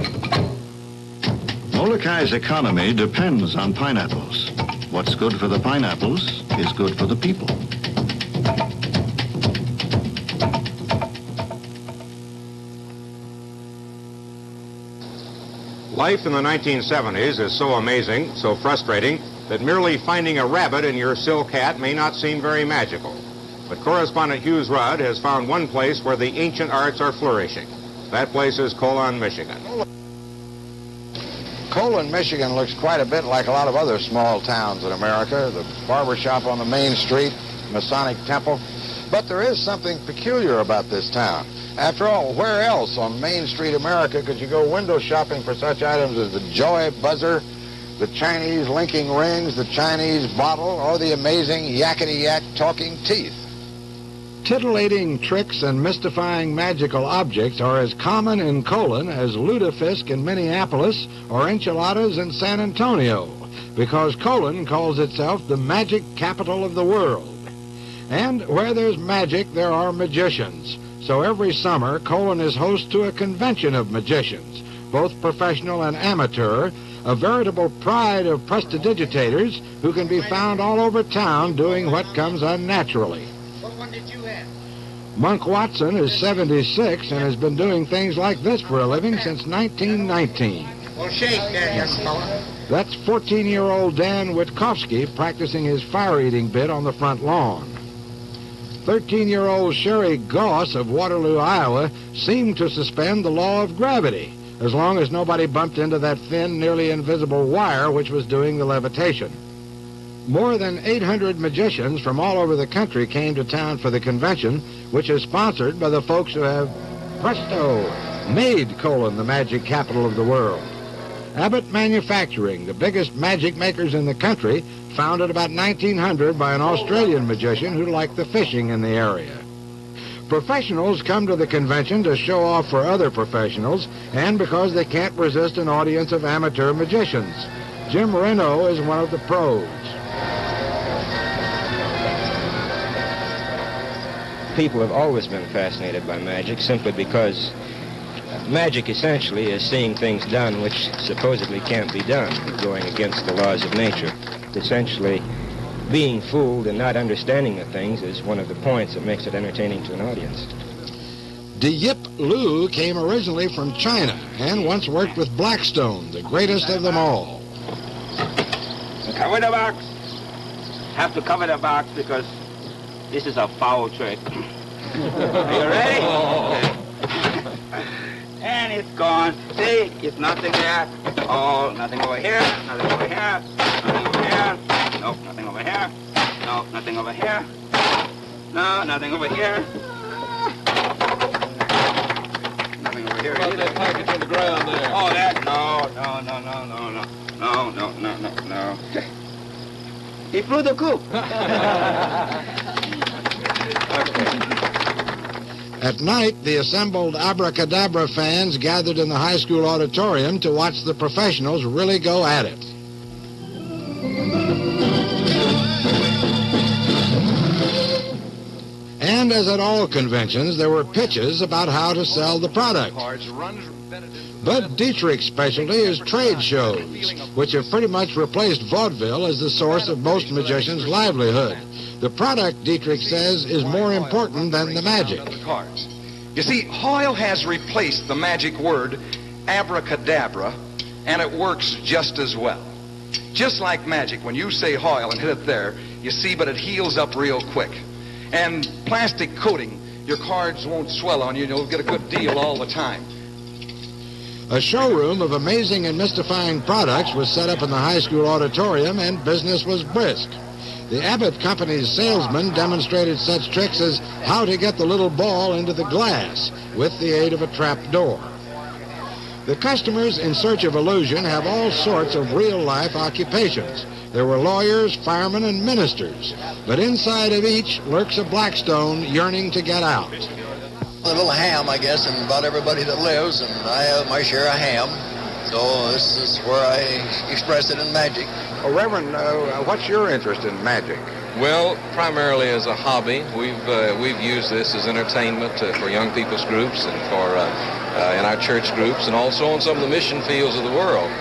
Molokai's economy depends on pineapples. What's good for the pineapples is good for the people. Life in the 1970s is so amazing, so frustrating, that merely finding a rabbit in your silk hat may not seem very magical. But correspondent Hughes Rudd has found one place where the ancient arts are flourishing. That place is Colon, Michigan. Colon, Michigan looks quite a bit like a lot of other small towns in America. The barber shop on the main street, Masonic Temple. But there is something peculiar about this town. After all, where else on Main Street America could you go window shopping for such items as the Joy Buzzer, the Chinese linking rings, the Chinese bottle, or the amazing yakety-yak talking teeth? Titillating tricks and mystifying magical objects are as common in Colon as lutefisk in Minneapolis or enchiladas in San Antonio, because Colon calls itself the magic capital of the world. And where there's magic, there are magicians. So every summer, Colon is host to a convention of magicians, both professional and amateur, a veritable pride of prestidigitators who can be found all over town doing what comes unnaturally. What one did you have? Monk Watson is 76 and has been doing things like this for a living since 1919. Well, shake there, young fella. That's 14-year-old Dan Witkowski practicing his fire-eating bit on the front lawn. 13-year-old Sherry Goss of Waterloo, Iowa, seemed to suspend the law of gravity, as long as nobody bumped into that thin, nearly invisible wire which was doing the levitation. More than 800 magicians from all over the country came to town for the convention, which is sponsored by the folks who have, presto, made Colon the magic capital of the world. Abbott Manufacturing, the biggest magic makers in the country, founded about 1900 by an Australian magician who liked the fishing in the area. Professionals come to the convention to show off for other professionals and because they can't resist an audience of amateur magicians. Jim Reno is one of the pros. People have always been fascinated by magic simply because magic essentially is seeing things done which supposedly can't be done, going against the laws of nature. Essentially, being fooled and not understanding the things is one of the points that makes it entertaining to an audience. De Yip Lu came originally from China and once worked with Blackstone, the greatest of them all. Cover the box. Have to cover the box because this is a foul trick. Are you ready? And it's gone. See, it's nothing there. Oh, nothing over here, nothing over here, nothing over here. Nope, nothing over here. No, nothing over here. No, nothing over here. Nothing over here either. That package on the ground there. Oh, that, no. He flew the coop. At night, the assembled abracadabra fans gathered in the high school auditorium to watch the professionals really go at it. And as at all conventions, there were pitches about how to sell the product. Bud Dietrich's specialty is trade shows, which have pretty much replaced vaudeville as the source of most magicians' livelihood. The product, Dietrich says, is more important than the magic. You see, Hoyle has replaced the magic word abracadabra, and it works just as well. Just like magic, when you say Hoyle and hit it there, you see, but it heals up real quick. And plastic coating, your cards won't swell on you, and you'll get a good deal all the time. A showroom of amazing and mystifying products was set up in the high school auditorium, and business was brisk. The Abbott Company's salesman demonstrated such tricks as how to get the little ball into the glass with the aid of a trap door. The customers in search of illusion have all sorts of real-life occupations. There were lawyers, firemen, and ministers, but inside of each lurks a Blackstone yearning to get out. A little ham, I guess, and about everybody that lives, and I have my share of ham. So this is where I express it in magic. Oh, Reverend, what's your interest in magic? Well, primarily as a hobby. We've used this as entertainment for young people's groups and for in our church groups, and also on some of the mission fields of the world.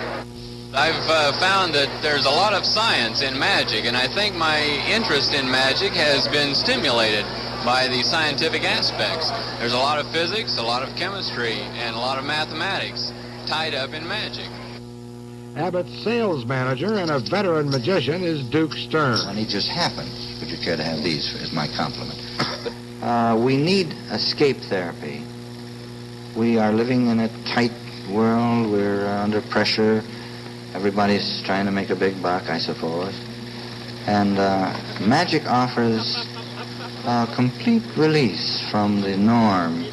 I've found that there's a lot of science in magic, and I think my interest in magic has been stimulated by the scientific aspects. There's a lot of physics, a lot of chemistry, and a lot of mathematics tied up in magic. Abbott's sales manager and a veteran magician is Duke Stern. And it just happened. Would you care to have these as my compliment? We need escape therapy. We are living in a tight world. We're under pressure. Everybody's trying to make a big buck, I suppose. And magic offers a complete release from the norm.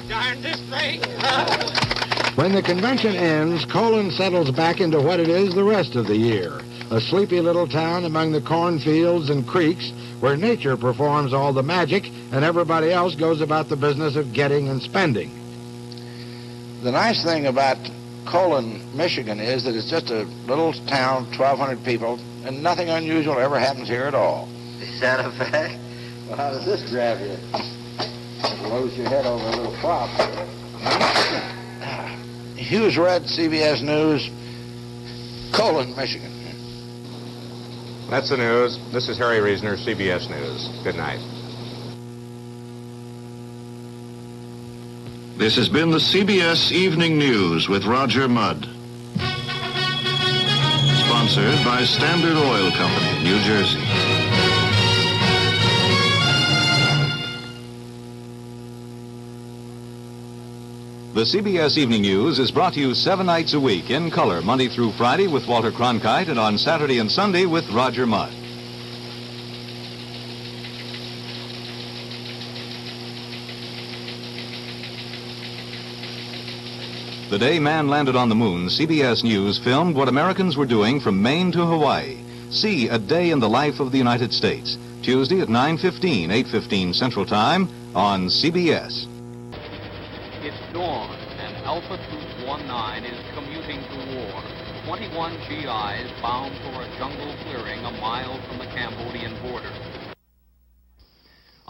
Darndest thing! When the convention ends, Colon settles back into what it is the rest of the year, a sleepy little town among the cornfields and creeks where nature performs all the magic and everybody else goes about the business of getting and spending. The nice thing about Colon, Michigan, is that it's just a little town, 1,200 people, and nothing unusual ever happens here at all. Is that a fact? Well, how does this grab you? It blows your head over a little prop. Hughes read CBS News, Colon, Michigan. That's the news. This is Harry Reasoner, CBS News. Good night. This has been the CBS Evening News with Roger Mudd. Sponsored by Standard Oil Company, New Jersey. The CBS Evening News is brought to you 7 nights a week in color, Monday through Friday with Walter Cronkite, and on Saturday and Sunday with Roger Mudd. The day man landed on the moon, CBS News filmed what Americans were doing from Maine to Hawaii. See A Day in the Life of the United States, Tuesday at 9:15, 8:15 Central Time on CBS. It's dawn, and Alpha Troop 19 is commuting to war. 21 GIs bound for a jungle clearing a mile from the Cambodian border.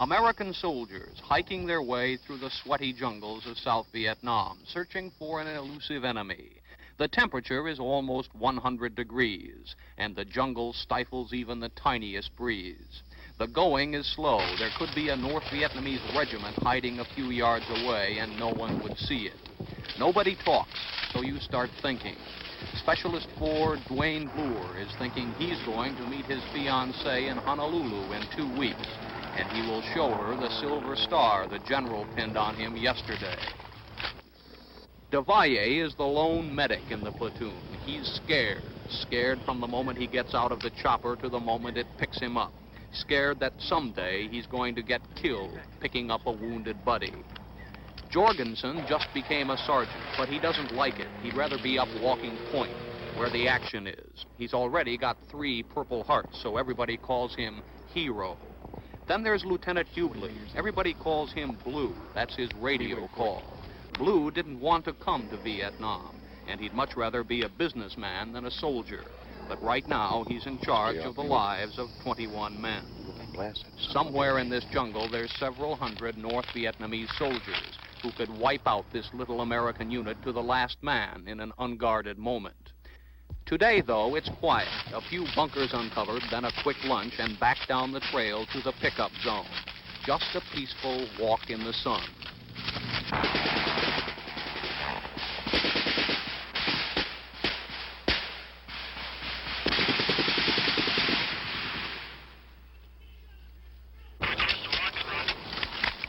American soldiers hiking their way through the sweaty jungles of South Vietnam, searching for an elusive enemy. The temperature is almost 100 degrees, and the jungle stifles even the tiniest breeze. The going is slow. There could be a North Vietnamese regiment hiding a few yards away, and no one would see it. Nobody talks, so you start thinking. Specialist 4, Dwayne Bloor, is thinking he's going to meet his fiancée in Honolulu in 2 weeks, and he will show her the silver star the general pinned on him yesterday. DeValle is the lone medic in the platoon. He's scared from the moment he gets out of the chopper to the moment it picks him up. Scared that someday he's going to get killed picking up a wounded buddy. Jorgensen just became a sergeant, but he doesn't like it. He'd rather be up walking point, where the action is. He's already got 3 Purple Hearts, so everybody calls him Hero. Then there's Lieutenant Hughley. Everybody calls him Blue. That's his radio call. Blue didn't want to come to Vietnam, and he'd much rather be a businessman than a soldier. But right now, he's in charge of the lives of 21 men. Somewhere in this jungle, there's several hundred North Vietnamese soldiers who could wipe out this little American unit to the last man in an unguarded moment. Today, though, it's quiet. A few bunkers uncovered, then a quick lunch, and back down the trail to the pickup zone. Just a peaceful walk in the sun.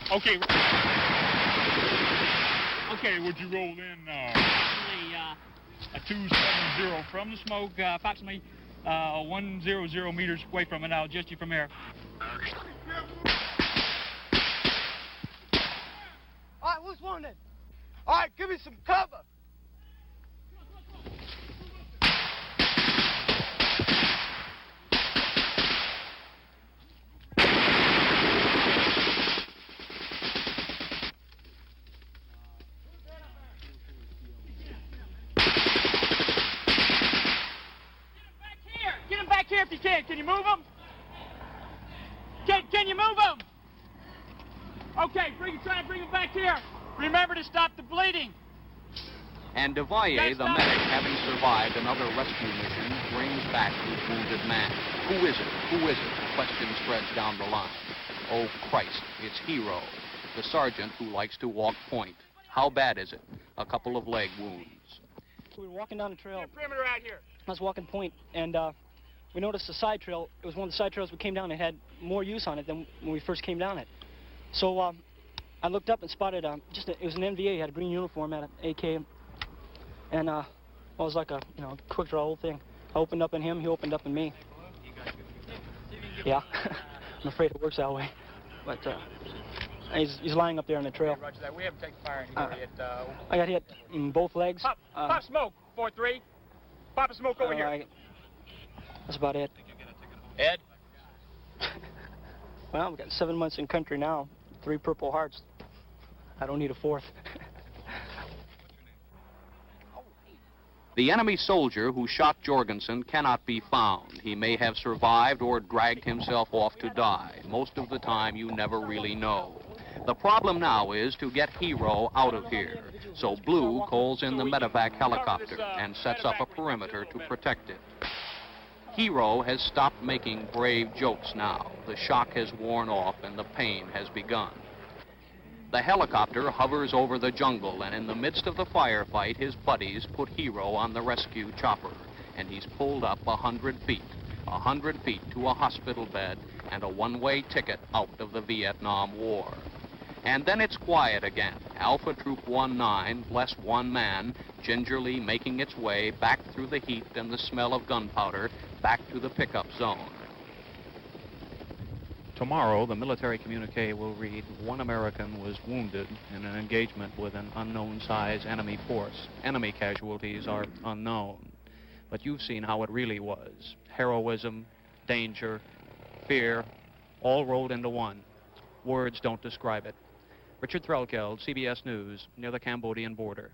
Okay. Okay, would you roll in a 270 from the smoke, approximately 100 meters away from it. I'll adjust you from there. All right, who's wounded? All right, give me some cover. Get him back here if you can. Can you move him? Can you move him? Okay, try and bring him back here. Remember to stop the bleeding. And Devalle, the medic, having survived another rescue mission, brings back his wounded man. Who is it? Who is it? The question spreads down the line. Oh, Christ, it's Hero, the sergeant who likes to walk point. How bad is it? A couple of leg wounds. We were walking down the trail. Perimeter out here. I was walking point, and we noticed a side trail. It was one of the side trails we came down that had more use on it than when we first came down it. So I looked up and spotted it was an NVA. He had a green uniform, had an AK, and it was like a quick draw old thing. I opened up in him, he opened up in me. Yeah, I'm afraid it works that way, but he's lying up there on the trail. Roger that. We haven't taken fire anywhere yet. I got hit in both legs. Pop smoke, 4-3. Pop a smoke over here. That's about it. Ed? Well, I've got 7 months in country now, 3 Purple Hearts. I don't need a 4th. The enemy soldier who shot Jorgensen cannot be found. He may have survived or dragged himself off to die. Most of the time, you never really know. The problem now is to get Hero out of here. So Blue calls in the medevac helicopter and sets up a perimeter to protect it. Hero has stopped making brave jokes now. The shock has worn off and the pain has begun. The helicopter hovers over the jungle, and in the midst of the firefight, his buddies put Hero on the rescue chopper, and he's pulled up 100 feet. 100 feet to a hospital bed and a one-way ticket out of the Vietnam War. And then it's quiet again. Alpha Troop 19, less one man, gingerly making its way back through the heat and the smell of gunpowder, back to the pickup zone. Tomorrow, the military communique will read, one American was wounded in an engagement with an unknown size enemy force. Enemy casualties are unknown. But you've seen how it really was. Heroism, danger, fear, all rolled into one. Words don't describe it. Richard Threlkeld, CBS News, near the Cambodian border.